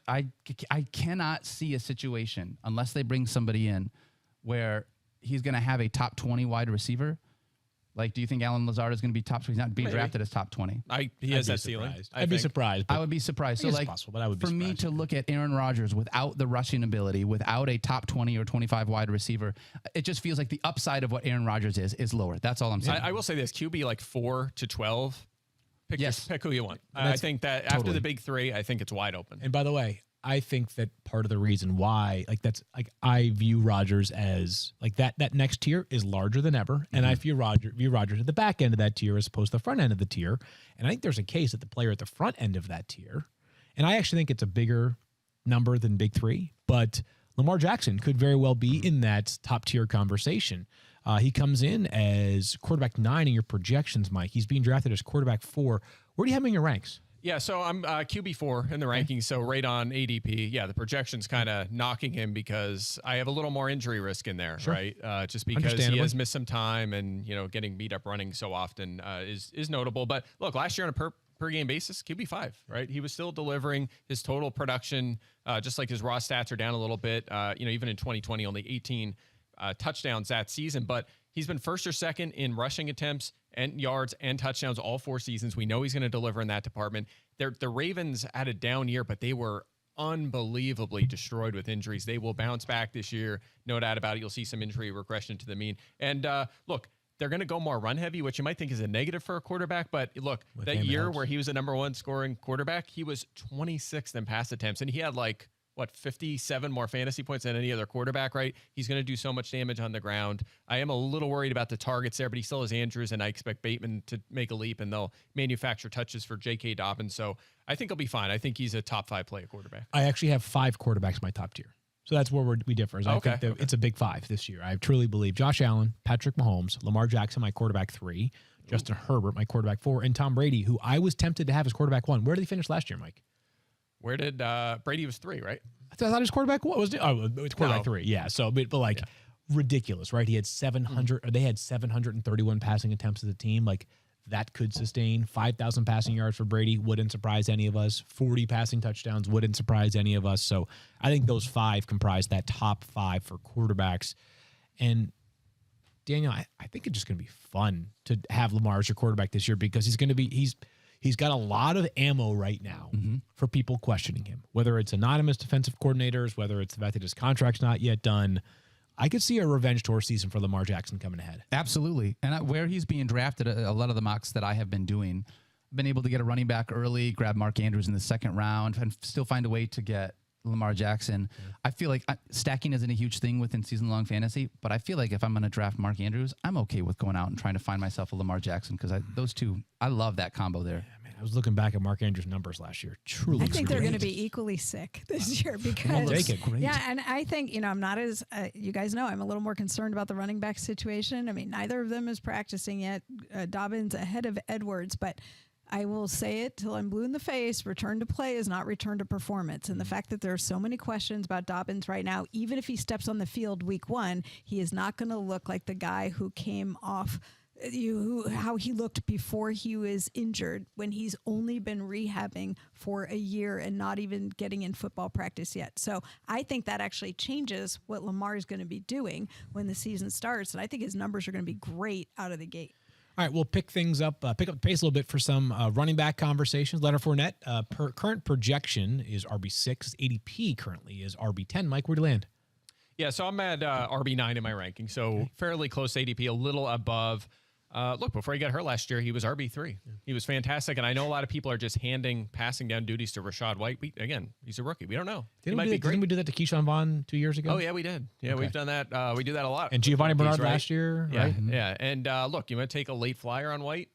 cannot see a situation, unless they bring somebody in, where he's going to have a top 20 wide receiver. Like, do you think Alan Lazard is going to be top 20? He's not being drafted as top 20.
He has that ceiling.
I'd be surprised.
I would be surprised. So, like,
possible, but I would be
for me to look at Aaron Rodgers without the rushing ability, without a top 20 or 25 wide receiver, it just feels like the upside of what Aaron Rodgers is lower. That's all I'm saying.
I will say this: QB like 4 to 12. Pick who you want. I think that
totally.
after the big three, I think it's wide open.
And by the way, I think that part of the reason why, I view Rodgers as that next tier is larger than ever, and I view Rodgers at the back end of that tier as opposed to the front end of the tier. And I think there's a case that the player at the front end of that tier, and I actually think it's a bigger number than big three, but Lamar Jackson could very well be in that top tier conversation. He comes in as quarterback 9 in your projections, Mike. He's being drafted as quarterback 4. Where do you have him in your ranks?
Yeah, so I'm QB4 in the rankings, so right on ADP. Yeah, the projection's kind of knocking him because I have a little more injury risk in there, right? Just because he has missed some time, and getting beat up running so often is notable. But look, last year on a per game basis, QB5, right? He was still delivering his total production, just like his raw stats are down a little bit. Even in 2020, only 18 touchdowns that season, but he's been first or second in rushing attempts and yards and touchdowns all 4 seasons. We know he's going to deliver in that department. The Ravens had a down year, but they were unbelievably destroyed with injuries. They will bounce back this year. No doubt about it. You'll see some injury regression to the mean. And look, they're going to go more run heavy, which you might think is a negative for a quarterback. But look,
with
that year where he was the #1 scoring quarterback, he was 26th in pass attempts, and he had 57 more fantasy points than any other quarterback, right? He's going to do so much damage on the ground. I am a little worried about the targets there, but he still has Andrews, and I expect Bateman to make a leap, and they'll manufacture touches for J.K. Dobbins. So I think he'll be fine. I think he's a top 5 play quarterback.
I actually have 5 quarterbacks in my top tier. So that's where we differ. I think that it's a big 5 this year. I truly believe Josh Allen, Patrick Mahomes, Lamar Jackson, my quarterback 3, Justin Herbert, my quarterback 4, and Tom Brady, who I was tempted to have as quarterback 1. Where did he finish last year, Mike?
Where did Brady was 3, right?
I thought his quarterback was it's quarterback 3. Yeah. So, but ridiculous, right? He had 700. Or they had 731 passing attempts as a team. That could sustain 5,000 passing yards for Brady. Wouldn't surprise any of us. 40 passing touchdowns wouldn't surprise any of us. So I think those 5 comprise that top 5 for quarterbacks. And Daniel, I think it's just going to be fun to have Lamar as your quarterback this year because he's got a lot of ammo right now for people questioning him, whether it's anonymous defensive coordinators, whether it's the fact that his contract's not yet done. I could see a revenge tour season for Lamar Jackson coming ahead.
Absolutely. And where he's being drafted, a lot of the mocks that I have been doing, I've been able to get a running back early, grab Mark Andrews in the 2nd round, and still find a way to get Lamar Jackson. Yeah. I feel like stacking isn't a huge thing within season-long fantasy, but I feel like if I'm going to draft Mark Andrews, I'm okay with going out and trying to find myself a Lamar Jackson because those two, I love that combo there.
Yeah, man, I was looking back at Mark Andrews' numbers last year. Truly,
I think they're going to be equally sick this year because yeah, and I think I'm not as you guys know I'm a little more concerned about the running back situation. I mean, neither of them is practicing yet. Dobbins ahead of Edwards, but I will say it till I'm blue in the face. Return to play is not return to performance. And the fact that there are so many questions about Dobbins right now, even if he steps on the field week 1, he is not going to look like the guy who came off how he looked before he was injured when he's only been rehabbing for a year and not even getting in football practice yet. So I think that actually changes what Lamar is going to be doing when the season starts. And I think his numbers are going to be great out of the gate.
All right, we'll pick things up, pick up the pace a little bit for some running back conversations. Leonard Fournette, current projection is RB6. ADP currently is RB10. Mike, where'd you land?
Yeah, so I'm at RB9 in my ranking, so fairly close to ADP, a little above. Look, before he got hurt last year, he was RB3. Yeah. He was fantastic, and I know a lot of people are just handing passing down duties to Rachaad White. Again, he's a rookie. We don't know.
Didn't we do that to Keyshawn Vaughn 2 years ago?
Oh, yeah, we did. Yeah, okay. We've done that. We do that a lot.
And Giovanni Bernard last year,
yeah,
right?
Yeah, and look, you want to take a late flyer on White?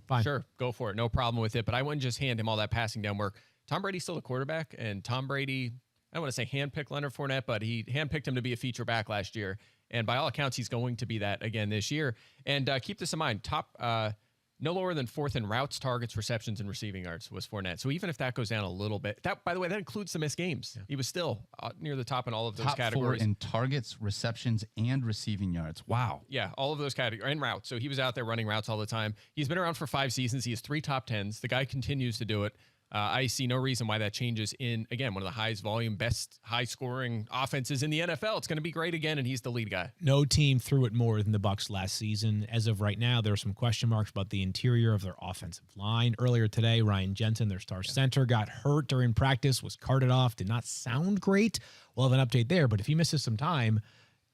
Fine.
Sure, go for it. No problem with it, but I wouldn't just hand him all that passing down work. Tom Brady's still a quarterback, and Tom Brady, I don't want to say handpicked Leonard Fournette, but he handpicked him to be a feature back last year. And by all accounts, he's going to be that again this year. And keep this in mind, top No lower than 4th in routes, targets, receptions, and receiving yards was Fournette. So even if that goes down a little bit, that, by the way, that includes the missed games. Yeah. He was still near the top in all of those categories.
Top 4 in targets, receptions, and receiving yards. Wow.
Yeah, all of those categories, and routes. So he was out there running routes all the time. He's been around for 5 seasons. He has 3 top 10s. The guy continues to do it. I see no reason why that changes in, again, one of the highest volume, best high-scoring offenses in the NFL. It's going to be great again, and he's the lead guy.
No team threw it more than the Bucs last season. As of right now, there are some question marks about the interior of their offensive line. Earlier today, Ryan Jensen, their star center, got hurt during practice, was carted off, did not sound great. We'll have an update there, but if he misses some time,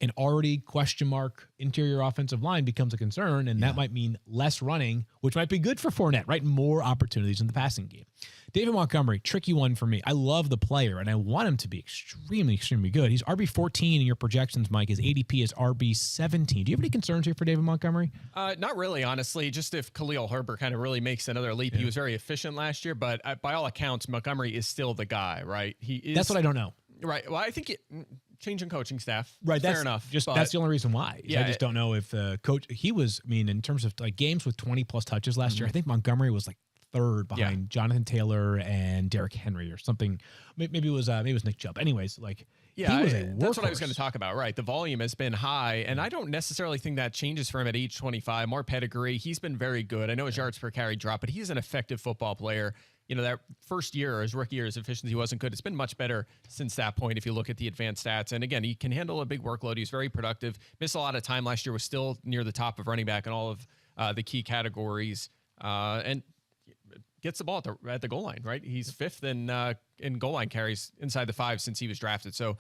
an already question mark interior offensive line becomes a concern, and that might mean less running, which might be good for Fournette, right? More opportunities in the passing game. David Montgomery, tricky one for me. I love the player, and I want him to be extremely, extremely good. He's RB14 in your projections, Mike. His ADP is RB17. Do you have any concerns here for David Montgomery?
Not really, honestly. Just if Khalil Herbert kind of really makes another leap. He was very efficient last year, but by all accounts, Montgomery is still the guy, right? He is.
That's what I don't know.
Right. Well, I think changing coaching staff.
Right.
Fair enough.
That's the only reason why.
Yeah,
I just don't know if coach, he was, I mean, in terms of like games with 20 plus touches last year, I think Montgomery was like 3rd behind Jonathan Taylor and Derrick Henry or something. Maybe it was Nick Chubb. Anyways, like he was a workhorse.
That's what I was going to talk about. Right. The volume has been high, and I don't necessarily think that changes for him at age 25. More pedigree. He's been very good. I know his yards per carry dropped, but he's an effective football player. You know, that first year, his rookie year, his efficiency wasn't good. It's been much better since that point if you look at the advanced stats. And again, he can handle a big workload. He's very productive. Missed a lot of time last year, was still near the top of running back in all of the key categories. And gets the ball at the goal line, right? He's 5th in goal line carries inside the 5 since he was drafted. So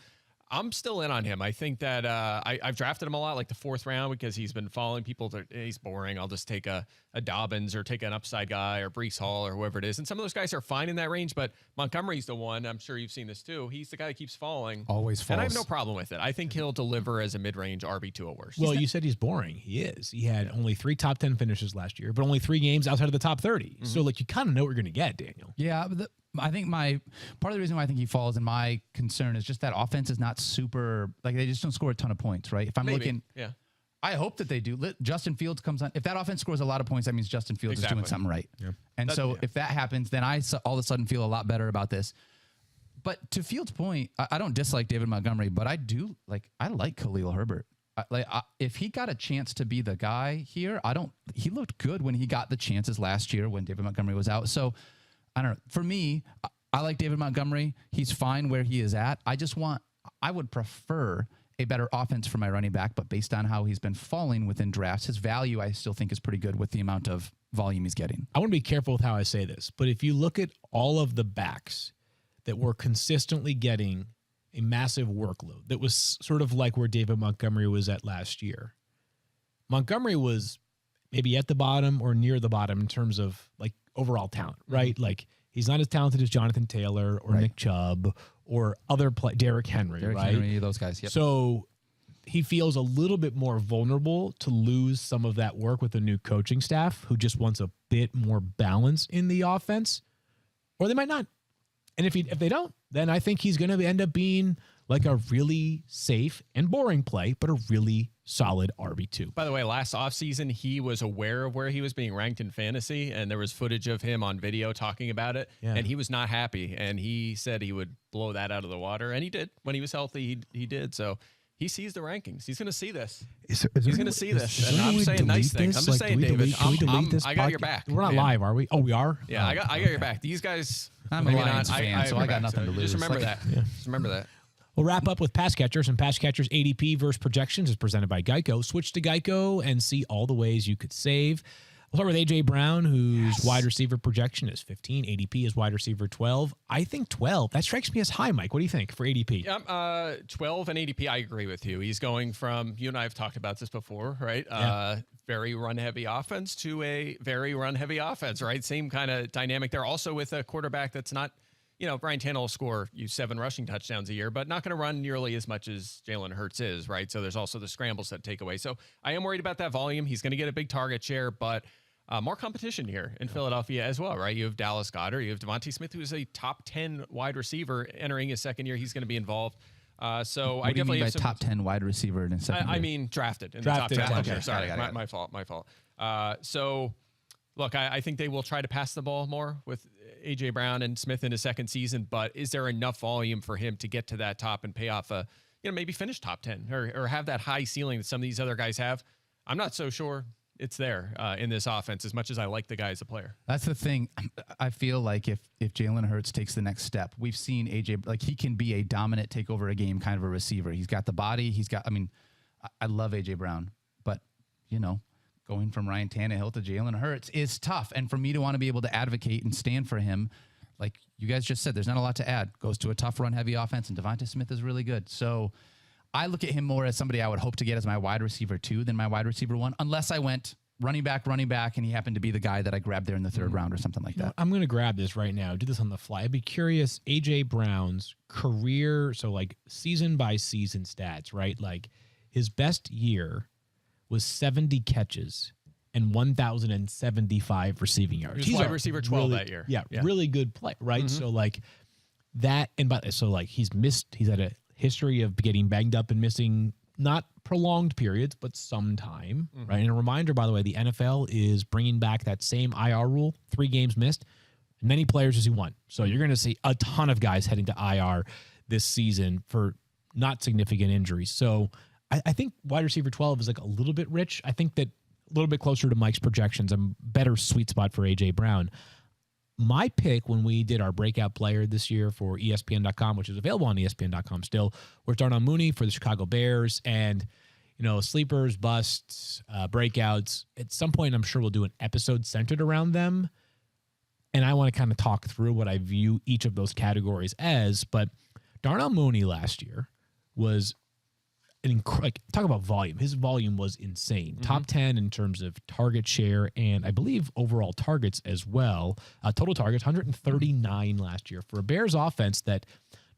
I'm still in on him. I think that I've drafted him a lot, like the 4th round, because he's been following people. He's boring. I'll just take a Dobbins or take an upside guy or Breece Hall or whoever it is. And some of those guys are fine in that range, but Montgomery's the one. I'm sure you've seen this too. He's the guy that keeps falling.
Always falls.
And I have no problem with it. I think he'll deliver as a mid-range RB2 at worst.
Well, you said he's boring. He is. He had only 3 top 10 finishes last year, but only 3 games outside of the top 30. Mm-hmm. So, like, you kind of know what you're going to get, Daniel.
Yeah, but I think part of the reason why I think he falls, and my concern is just that offense is not super, like they just don't score a ton of points, right? If I'm looking, I hope that they do. Justin Fields comes on. If that offense scores a lot of points, that means Justin Fields is doing something right. Yeah. And if that happens, then I all of a sudden feel a lot better about this. But to Fields' point, I don't dislike David Montgomery, but I like Khalil Herbert. If he got a chance to be the guy here, he looked good when he got the chances last year when David Montgomery was out. So I don't know. For me, I like David Montgomery. He's fine where he is at. I would prefer a better offense for my running back, but based on how he's been falling within drafts, his value I still think is pretty good with the amount of volume he's getting.
I want to be careful with how I say this, but if you look at all of the backs that were consistently getting a massive workload, that was sort of like where David Montgomery was at last year. Montgomery was maybe at the bottom or near the bottom in terms of like overall talent, right? Mm-hmm. Like he's not as talented as Jonathan Taylor or Nick Chubb or Derrick Henry, right?
Henry, those guys. Yep.
So he feels a little bit more vulnerable to lose some of that work with a new coaching staff who just wants a bit more balance in the offense, or they might not. And if they don't, then I think he's going to end up being like a really safe and boring play, but a really solid RB2.
By the way, last offseason, he was aware of where he was being ranked in fantasy, and there was footage of him on video talking about it, and he was not happy, and he said he would blow that out of the water, and he did. When he was healthy, he did. So he sees the rankings. He's going to see this. He's going to see this. And I'm saying nice things. I'm just saying, David, I got your back.
We're not live, are we? Oh, we are?
Yeah, I got your back. These guys,
I'm a Lions fan, so I got nothing to lose.
Just remember that. Just remember that.
We'll wrap up with Pass Catchers, and Pass Catchers ADP versus projections is presented by Geico. Switch to Geico and see all the ways you could save. We'll start with A.J. Brown, whose wide receiver projection is 15. ADP is wide receiver 12. I think 12. That strikes me as high, Mike. What do you think for ADP?
12 and ADP, I agree with you. He's going from, you and I have talked about this before, right? Very run-heavy offense to a very run-heavy offense, right? Same kind of dynamic there. Also with a quarterback that's not, Brian Tannehill will score 7 rushing touchdowns a year, but not going to run nearly as much as Jalen Hurts is, right? So there's also the scrambles that take away. So I am worried about that volume. He's going to get a big target share, but more competition here in Philadelphia as well, right? You have Dallas Goedert. You have Devontae Smith, who is a top 10 wide receiver entering his second year. He's going to be involved. So
what
I
do you
definitely
mean by top 10 wide receiver in his second year?
I mean drafted in the top 10.
Okay.
Sorry, my fault. So look, I think they will try to pass the ball more with A.J. Brown and Smith in his second season, but is there enough volume for him to get to that top and pay off maybe finish top 10 or have that high ceiling that some of these other guys have? I'm not so sure it's there in this offense as much as I like the guy as a player.
That's the thing. I feel like if Jalen Hurts takes the next step, we've seen AJ, like he can be a dominant, take over a game kind of a receiver. He's got the body. I love AJ Brown, but going from Ryan Tannehill to Jalen Hurts is tough. And for me to want to be able to advocate and stand for him, like you guys just said, there's not a lot to add. Goes to a tough run heavy offense, and Devonta Smith is really good. So I look at him more as somebody I would hope to get as my wide receiver 2 than my wide receiver 1, unless I went running back, and he happened to be the guy that I grabbed there in the third round or something like that.
I'm going to grab this right now. Do this on the fly. I'd be curious, A.J. Brown's career, so like season by season stats, right? Like his best year was 70 catches and 1,075 receiving yards.
He's wide receiver 12 that year.
Yeah, really good play, right? Mm-hmm. So like that, he's had a history of getting banged up and missing not prolonged periods, but some time, right? And a reminder, by the way, the NFL is bringing back that same IR rule, 3 games missed, many players as you want. So you're going to see a ton of guys heading to IR this season for not significant injuries. So I think wide receiver 12 is like a little bit rich. I think that a little bit closer to Mike's projections, a better sweet spot for A.J. Brown. My pick when we did our breakout player this year for ESPN.com, which is available on ESPN.com still, was Darnell Mooney for the Chicago Bears. And, sleepers, busts, breakouts. At some point, I'm sure we'll do an episode centered around them. And I want to kind of talk through what I view each of those categories as. But Darnell Mooney last year was talk about volume. His volume was insane. Mm-hmm. Top 10 in terms of target share and I believe overall targets as well. Total targets, 139 last year for a Bears offense that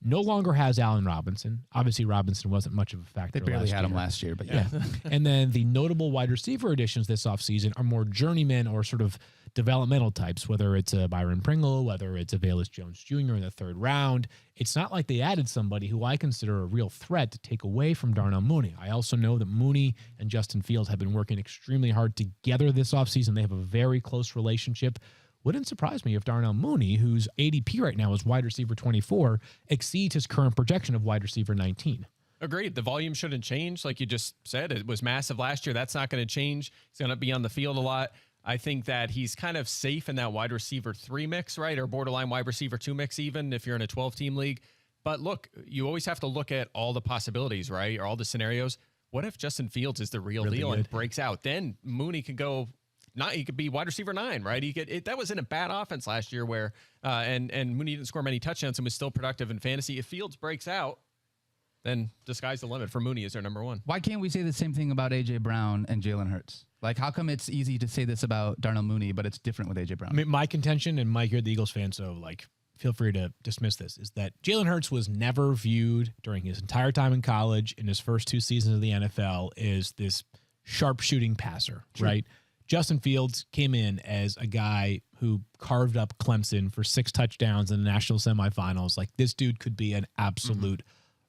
no longer has Allen Robinson. Obviously, Robinson wasn't much of a factor.
They barely had him last year, but yeah.
And then the notable wide receiver additions this offseason are more journeyman or sort of developmental types, whether it's a Byron Pringle, whether it's a Velus Jones Jr. in the third round. It's not like they added somebody who I consider a real threat to take away from Darnell Mooney. I also know that Mooney and Justin Fields have been working extremely hard together this offseason. They have a very close relationship. Wouldn't surprise me if Darnell Mooney, whose ADP right now is wide receiver 24, exceeds his current projection of wide receiver 19.
Agreed. The volume shouldn't change. Like you just said, it was massive last year. That's not going to change. He's going to be on the field a lot. I think that he's kind of safe in that wide receiver 3 mix, right? Or borderline wide receiver 2 mix, even if you're in a 12-team league. But look, you always have to look at all the possibilities, right? Or all the scenarios. What if Justin Fields is the real deal and breaks out? Then Mooney could go. He could be wide receiver 9, right? That was in a bad offense last year where and Mooney didn't score many touchdowns and was still productive in fantasy. If Fields breaks out, then the sky's the limit for Mooney as their number 1.
Why can't we say the same thing about A.J. Brown and Jalen Hurts? Like, how come it's easy to say this about Darnell Mooney, but it's different with A.J. Brown?
I mean, my contention, and Mike, you're the Eagles fan, so feel free to dismiss this, is that Jalen Hurts was never viewed during his entire time in college in his first 2 seasons of the NFL as this sharpshooting passer, right? Justin Fields came in as a guy who carved up Clemson for 6 touchdowns in the national semifinals. Like, this dude could be an absolute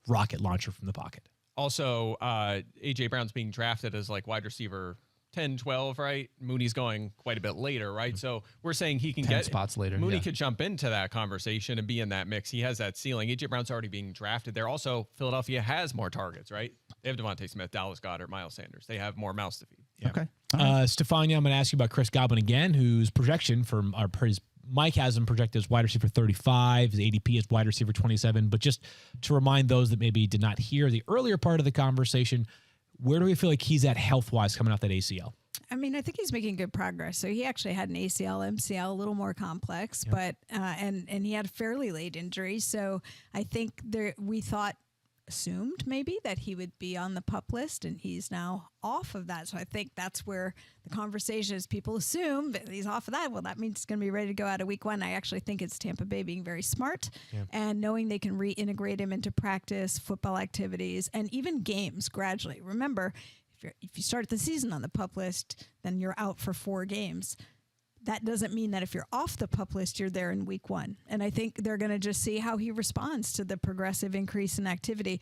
rocket launcher from the pocket.
Also, A.J. Brown's being drafted as wide receiver 10, 12, right? Mooney's going quite a bit later, right? So we're saying he can
10
get
spots later.
Mooney could jump into that conversation and be in that mix. He has that ceiling. A.J. Brown's already being drafted there. Also, Philadelphia has more targets, right? They have Devontae Smith, Dallas Goedert, Miles Sanders. They have more mouths to feed.
Yeah.
Okay.
Stefania, I'm going to ask you about Chris Godwin again, whose projection from Mike has him projected as wide receiver 35. His ADP is wide receiver 27. But just to remind those that maybe did not hear the earlier part of the conversation, where do we feel like he's at health-wise coming off that ACL?
I mean, I think he's making good progress. So he actually had an ACL, MCL, a little more complex, but and he had a fairly late injury. So I think we assumed maybe that he would be on the PUP list, and he's now off of that. So I think that's where the conversation is. People assume that he's off of that. Well, that means he's going to be ready to go out of week 1. I actually think it's Tampa Bay being very smart and knowing they can reintegrate him into practice, football activities, and even games gradually. Remember, if you start the season on the PUP list, then you're out for 4 games. That doesn't mean that if you're off the PUP list, you're there in week 1. And I think they're going to just see how he responds to the progressive increase in activity.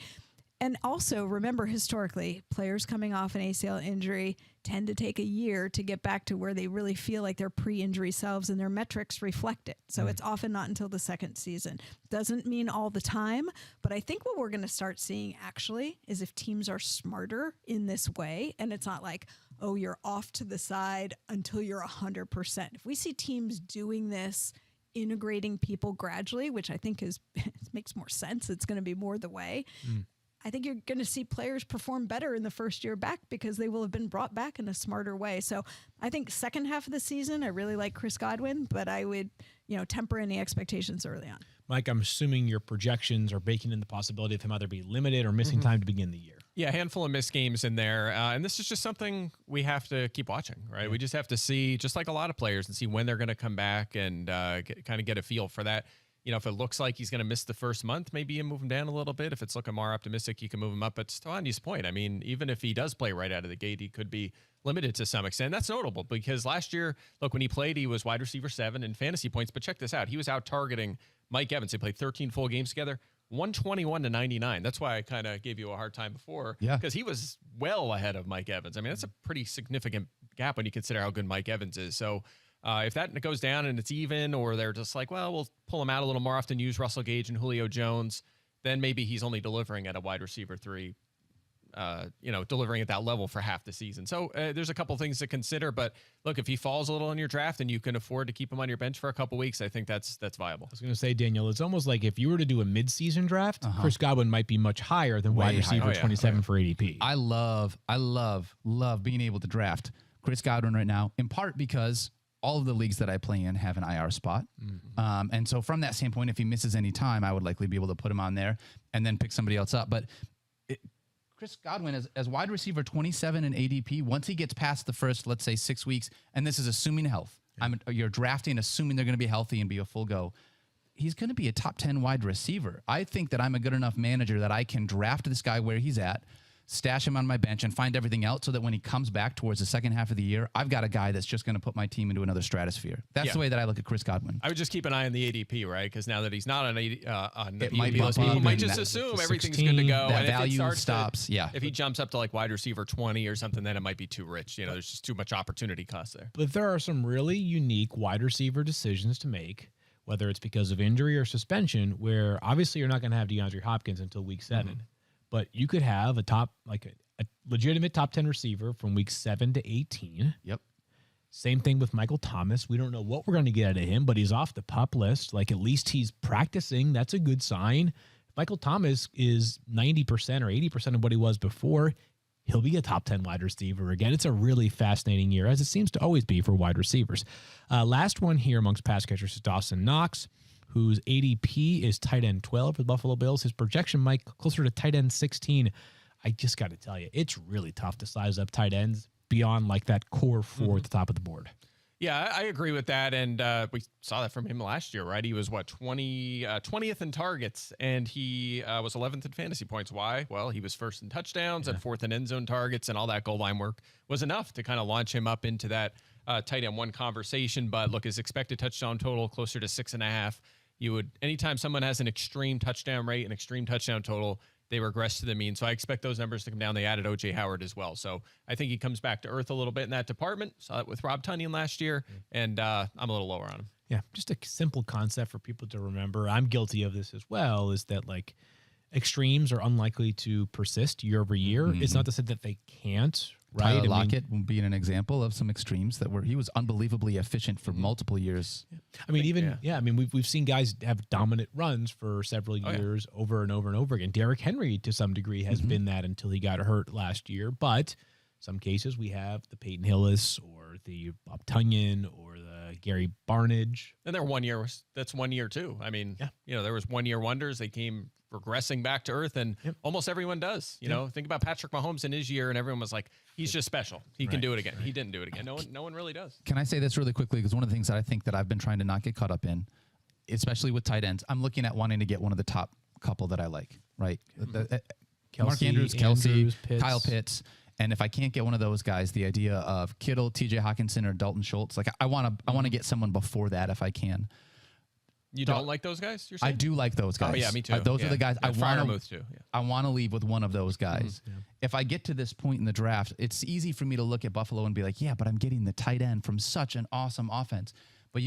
And also remember, historically, players coming off an ACL injury tend to take a year to get back to where they really feel like their pre-injury selves, and their metrics reflect it. So it's often not until the second season. Doesn't mean all the time, but I think what we're going to start seeing actually is if teams are smarter in this way, and it's not like, oh, you're off to the side until you're 100%. If we see teams doing this, integrating people gradually, which I think makes more sense, it's going to be more the way. I think you're going to see players perform better in the first year back because they will have been brought back in a smarter way. So I think second half of the season, I really like Chris Godwin, but I would, temper any expectations early on.
Mike, I'm assuming your projections are baking in the possibility of him either be limited or missing time to begin the year.
Yeah, a handful of missed games in there. And this is just something we have to keep watching, right? Yeah. We just have to see, just like a lot of players, and see when they're going to come back and kind of get a feel for that. If it looks like he's going to miss the first month, maybe you move him down a little bit. If it's looking more optimistic, you can move him up. But to Andy's point, I mean, even if he does play right out of the gate, he could be limited to some extent. That's notable because last year, look, when he played, he was wide receiver 7 in fantasy points. But check this out. He was out targeting Mike Evans. They played 13 full games together, 121-99. That's why I kind of gave you a hard time before.
Yeah.
Because he was well ahead of Mike Evans. I mean, that's a pretty significant gap when you consider how good Mike Evans is. So, if that goes down and it's even, or they're just like, well, we'll pull him out a little more often, use Russell Gage and Julio Jones, then maybe he's only delivering at a wide receiver 3, delivering at that level for half the season. So there's a couple things to consider. But look, if he falls a little in your draft and you can afford to keep him on your bench for a couple weeks, I think that's viable.
I was going to say, Daniel, it's almost like if you were to do a mid-season draft, Chris Godwin might be much higher than wide receiver 27 for ADP.
I love being able to draft Chris Godwin right now, in part because all of the leagues that I play in have an IR spot. And so from that standpoint, if he misses any time, I would likely be able to put him on there and then pick somebody else up. But Chris Godwin, as wide receiver 27 in ADP, once he gets past the first, let's say, 6 weeks, and this is assuming health, you're drafting assuming they're going to be healthy and be a full go, he's going to be a top 10 wide receiver. I think that I'm a good enough manager that I can draft this guy where he's at, stash him on my bench, and find everything out so that when he comes back towards the second half of the year, I've got a guy that's just going to put my team into another stratosphere. That's the way that I look at Chris Godwin.
I would just keep an eye on the ADP, right? Because now that he's not on the
might
ADP list, people might just assume everything's good to go.
That
and
value
if it
stops.
If he jumps up to like wide receiver 20 or something, then it might be too rich. There's just too much opportunity cost there.
But there are some really unique wide receiver decisions to make, whether it's because of injury or suspension, where obviously you're not going to have DeAndre Hopkins until week 7. But you could have a legitimate top 10 receiver from week 7 to 18.
Yep.
Same thing with Michael Thomas. We don't know what we're going to get out of him, but he's off the PUP list. Like, at least he's practicing. That's a good sign. If Michael Thomas is 90% or 80% of what he was before, he'll be a top 10 wide receiver again. It's a really fascinating year, as it seems to always be for wide receivers. Last one here amongst pass catchers is Dawson Knox, whose ADP is tight end 12 for the Buffalo Bills. His projection might closer to tight end 16. I just got to tell you, it's really tough to size up tight ends beyond like that core 4 at the top of the board.
Yeah, I agree with that. And we saw that from him last year, right? He was, 20th in targets, and he was 11th in fantasy points. Why? Well, he was first in touchdowns and 4th in end zone targets, and all that goal line work was enough to kind of launch him up into that tight end 1 conversation. But look, his expected touchdown total closer to 6.5. Anytime someone has an extreme touchdown rate, an extreme touchdown total, they regress to the mean. So I expect those numbers to come down. They added O.J. Howard as well. So I think he comes back to earth a little bit in that department. Saw that with Rob Tonyan last year, and I'm a little lower on him.
Yeah, just a simple concept for people to remember. I'm guilty of this as well, is that like extremes are unlikely to persist year over year. It's not to say that they can't, right?
Tyler Lockett being an example of some extremes that he was unbelievably efficient for multiple years.
I mean, we've seen guys have dominant runs for several years over and over and over again. Derrick Henry, to some degree, has been that until he got hurt last year. But some cases we have the Peyton Hillis or the Bob Tonyan or the Gary Barnidge.
And they're 1 year. That's 1 year too. I mean, there was 1 year wonders. They came regressing back to earth, and almost everyone does. Think about Patrick Mahomes in his year, and everyone was like, he's just special. He can do it again. He didn't do it again. No one really does.
Can I say this really quickly? Because one of the things that I think that I've been trying to not get caught up in, especially with tight ends, I'm looking at wanting to get one of the top couple that I like, right? Mark Andrews, Kelsey,
Pitts.
Kyle Pitts. And if I can't get one of those guys, the idea of Kittle, TJ Hawkinson, or Dalton Schultz, like I want to get someone before that if I can.
You don't like those guys? You're saying?
I do like those guys.
Oh, yeah, me too.
Those are the guys I want to.
Too. Yeah.
I want to leave with one of those guys. If I get to this point in the draft, it's easy for me to look at Buffalo and be like, yeah, but I'm getting the tight end from such an awesome offense. But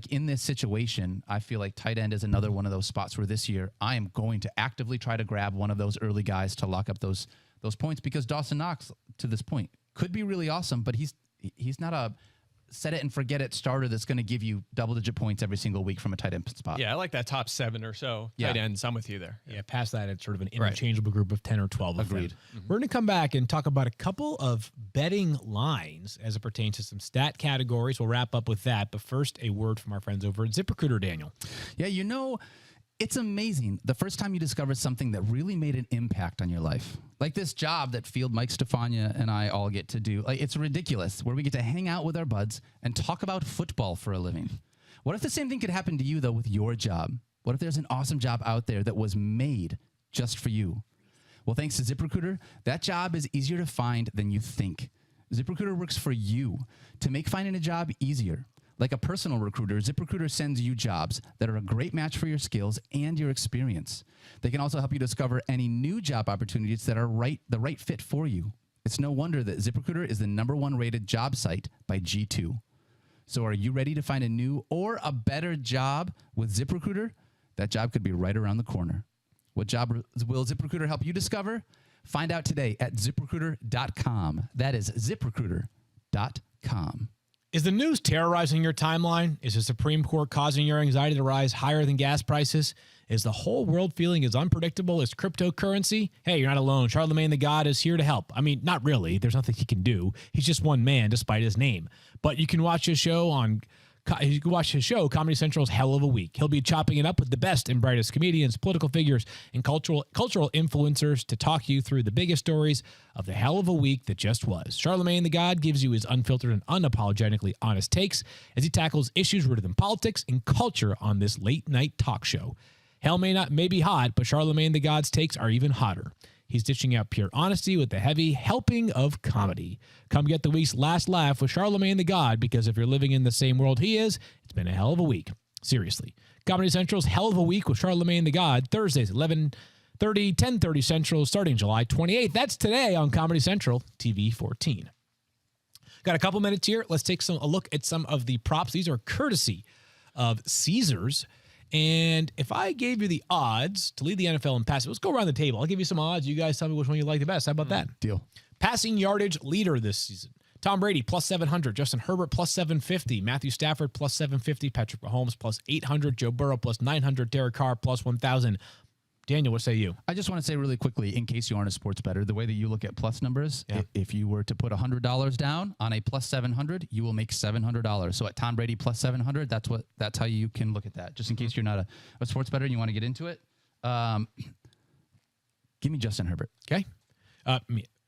in this situation, I feel like tight end is another one of those spots where this year I am going to actively try to grab one of those early guys to lock up those points, because Dawson Knox, to this point, could be really awesome, but he's not a set it and forget it starter that's going to give you double-digit points every single week from a tight end spot.
Yeah, I like that top 7 or so tight ends. I'm with you there.
Yeah, past that, it's sort of an interchangeable group of 10 or 12 of
Agreed.
them. We're going to come back and talk about a couple of betting lines as it pertains to some stat categories. We'll wrap up with that. But first, a word from our friends over at ZipRecruiter, Daniel.
Yeah, it's amazing the first time you discover something that really made an impact on your life. Like this job that Field Mike Stefania and I all get to do. Like, it's ridiculous, where we get to hang out with our buds and talk about football for a living. What if the same thing could happen to you, though, with your job? What if there's an awesome job out there that was made just for you? Well, thanks to ZipRecruiter, that job is easier to find than you think. ZipRecruiter works for you to make finding a job easier. Like a personal recruiter, ZipRecruiter sends you jobs that are a great match for your skills and your experience. They can also help you discover any new job opportunities that are the right fit for you. It's no wonder that ZipRecruiter is the #1 rated job site by G2. So are you ready to find a new or a better job with ZipRecruiter? That job could be right around the corner. What job will ZipRecruiter help you discover? Find out today at ZipRecruiter.com. That is ZipRecruiter.com.
Is the news terrorizing your timeline? Is the Supreme Court causing your anxiety to rise higher than gas prices? Is the whole world feeling as unpredictable as cryptocurrency? Hey, you're not alone. Charlemagne the God is here to help. I mean, not really. There's nothing he can do. He's just one man despite his name. But you can watch his show Comedy Central's Hell of a Week. He'll be chopping it up with the best and brightest comedians, political figures, and cultural influencers to talk you through the biggest stories of the hell of a week that just was. Charlemagne the God gives you his unfiltered and unapologetically honest takes as he tackles issues rooted in politics and culture on this late-night talk show. Hell may be hot, but Charlemagne the God's takes are even hotter. He's dishing out pure honesty with the heavy helping of comedy. Come get the week's last laugh with Charlemagne the God, because if you're living in the same world he is, it's been a hell of a week. Seriously. Comedy Central's Hell of a Week with Charlemagne the God, Thursdays, 11:30, 10:30 Central, starting July 28th. That's today on Comedy Central, TV 14. Got a couple minutes here. Let's take a look at some of the props. These are courtesy of Caesars. And if I gave you the odds to lead the NFL in passing, let's go around the table. I'll give you some odds. You guys tell me which one you like the best. How about that?
Deal.
Passing yardage leader this season. Tom Brady, plus 700. Justin Herbert, plus 750. Matthew Stafford, plus 750. Patrick Mahomes, plus 800. Joe Burrow, plus 900. Derek Carr, plus 1,000. Daniel, what say you?
I just want to say really quickly, in case you aren't a sports bettor, the way that you look at plus numbers, if you were to put $100 down on a plus 700, you will make $700. So at Tom Brady plus 700, that's how you can look at that. Just in case you're not a sports bettor and you want to get into it, give me Justin Herbert.
Okay.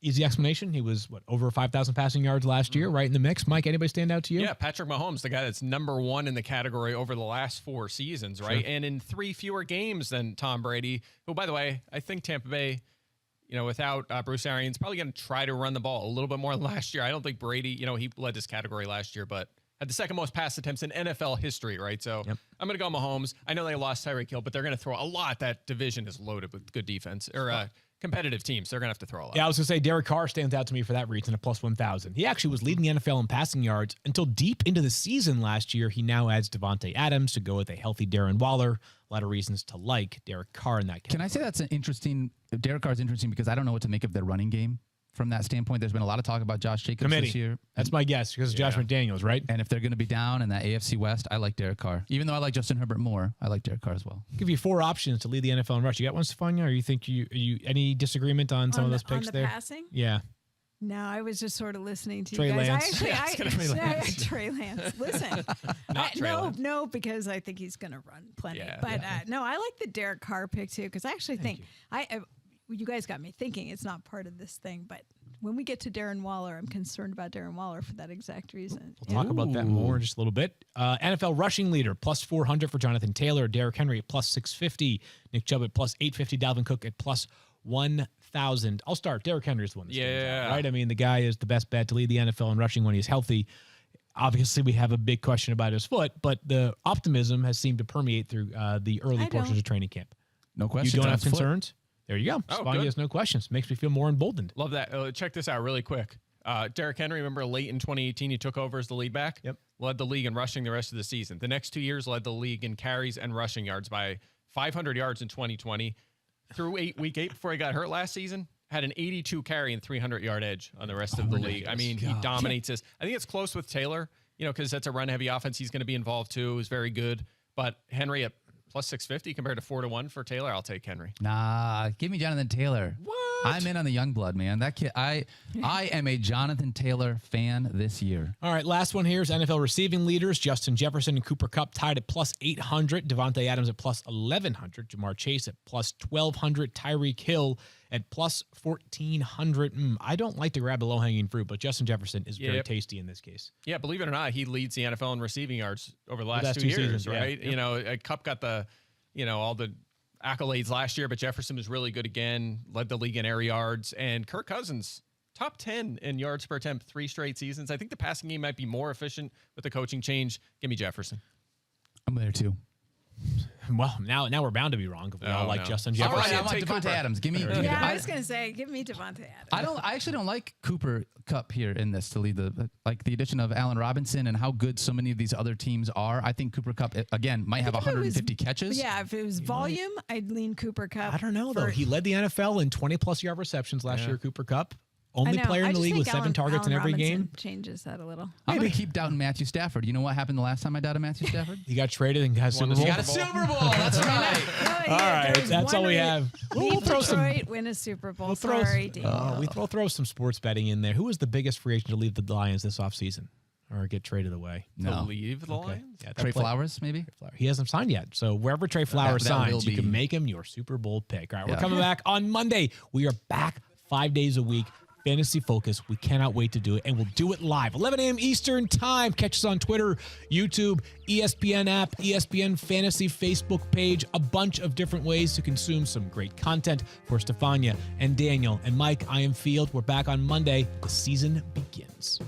Easy explanation. He was, over 5,000 passing yards last year, right in the mix. Mike, anybody stand out to you?
Yeah, Patrick Mahomes, the guy that's #1 in the category over the last 4 seasons, right? Sure. And in 3 fewer games than Tom Brady, who, by the way, I think Tampa Bay, without Bruce Arians, probably going to try to run the ball a little bit more than last year. I don't think Brady, he led this category last year, but had the second most pass attempts in NFL history, right? So I'm going to go Mahomes. I know they lost Tyreek Hill, but they're going to throw a lot. That division is loaded with good defense, or competitive teams. They're going to have to throw a lot.
Yeah, I was going to say Derek Carr stands out to me for that reason, a plus 1,000. He actually was leading the NFL in passing yards until deep into the season last year. He now adds Devontae Adams to go with a healthy Darren Waller. A lot of reasons to like Derek Carr in that category.
Can I say that's an interesting – Derek Carr is interesting because I don't know what to make of their running game. From that standpoint, there's been a lot of talk about Josh Jacobs this year.
That's my guess because of Josh McDaniels, right?
And if they're going to be down in that AFC West, I like Derek Carr. Even though I like Justin Herbert more, I like Derek Carr as well.
I'll give you 4 options to lead the NFL in rush. You got one, Stefania, or you think you any disagreement on some of those picks there?
Passing?
Yeah.
No, I was just sort of listening to
Trey
you guys.
Lance.
Trey Lance. Listen, no, because I think he's going to run plenty.
Yeah,
but no, I like the Derek Carr pick too because I actually think you guys got me thinking. It's not part of this thing, but when we get to Darren Waller, I'm concerned about Darren Waller for that exact reason.
We'll talk about that more in just a little bit. NFL rushing leader, plus 400 for Jonathan Taylor. Derrick Henry at plus 650. Nick Chubb at plus 850. Dalvin Cook at plus 1,000. I'll start. Derrick Henry is the one that stands out, right? I mean, the guy is the best bet to lead the NFL in rushing when he's healthy. Obviously, we have a big question about his foot, but the optimism has seemed to permeate through the early portions of training camp.
No question.
You don't have concerns? There you go.
Oh,
Spaghetti has no questions. Makes me feel more emboldened.
Love that. Check this out really quick. Derrick Henry, remember late in 2018, he took over as the lead back?
Yep.
Led the league in rushing the rest of the season. The next 2 years led the league in carries and rushing yards by 500 yards in 2020. Through week 8 before he got hurt last season, had an 82 carry and 300-yard edge on the rest of the league. I mean, he dominates this. I think it's close with Taylor, because that's a run-heavy offense. He's going to be involved too. Is very good. But Henry at plus 650 compared to 4-1 for Taylor, I'll take Henry.
Nah, give me Jonathan Taylor.
What?
I'm in on the young blood, man. That kid, I am a Jonathan Taylor fan this year.
All right, last one here is NFL receiving leaders. Justin Jefferson and Cooper Kupp tied at plus 800. Devontae Adams at plus 1,100. Jamar Chase at plus 1,200. Tyreek Hill at plus 1,400. I don't like to grab the low-hanging fruit, but Justin Jefferson is very tasty in this case.
Yeah, believe it or not, he leads the NFL in receiving yards over the last 2 years,
seasons,
right?
Yeah.
Kupp got the, all the accolades last year, but Jefferson was really good again, led the league in air yards, and Kirk Cousins, top 10 in yards per attempt 3 straight seasons. I think the passing game might be more efficient with the coaching change. Give me Jefferson.
I'm there too.
Well, now we're bound to be wrong because we all like Justin
All
Jefferson.
right, I want
Take
Devontae
Cooper.
Adams. Give me.
I was going to say, give me Devontae Adams.
I actually don't like Cooper Kupp here in this to lead the addition of Allen Robinson and how good so many of these other teams are. I think Cooper Kupp again might have 150 catches.
Yeah, if it was volume, I'd lean Cooper Kupp.
I don't know, though. He led the NFL in 20-plus yard receptions last year, Cooper Kupp.
I
Only
know.
player
I
in the
just
league with
think
7 targets in
Allen
every
Robinson
game.
changes that a little.
I'm going to keep doubting Matthew Stafford. You know what happened the last time I doubted Matthew Stafford?
He got traded and got Super Bowl.
He got a Super Bowl. That's right.
All right, that's all we have. We'll throw some.
Detroit win a Super Bowl.
We'll throw,
Sorry, Daniel.
we'll throw some sports betting in there. Who was the biggest free agent to leave the Lions this offseason or get traded away?
No.
Leave the Lions?
Yeah,
Trey Flowers, maybe?
He hasn't signed yet. So wherever Trey Flowers
that will
signs, you
be-
can make him your Super Bowl pick. All right, we're
Yeah.
coming back on Monday. We are back 5 days a week. Fantasy Focus. We cannot wait to do it, and we'll do it live. 11 a.m. Eastern Time. Catch us on Twitter, YouTube, ESPN app, ESPN Fantasy Facebook page. A bunch of different ways to consume some great content. For Stefania and Daniel and Mike, I am Field. We're back on Monday. The season begins.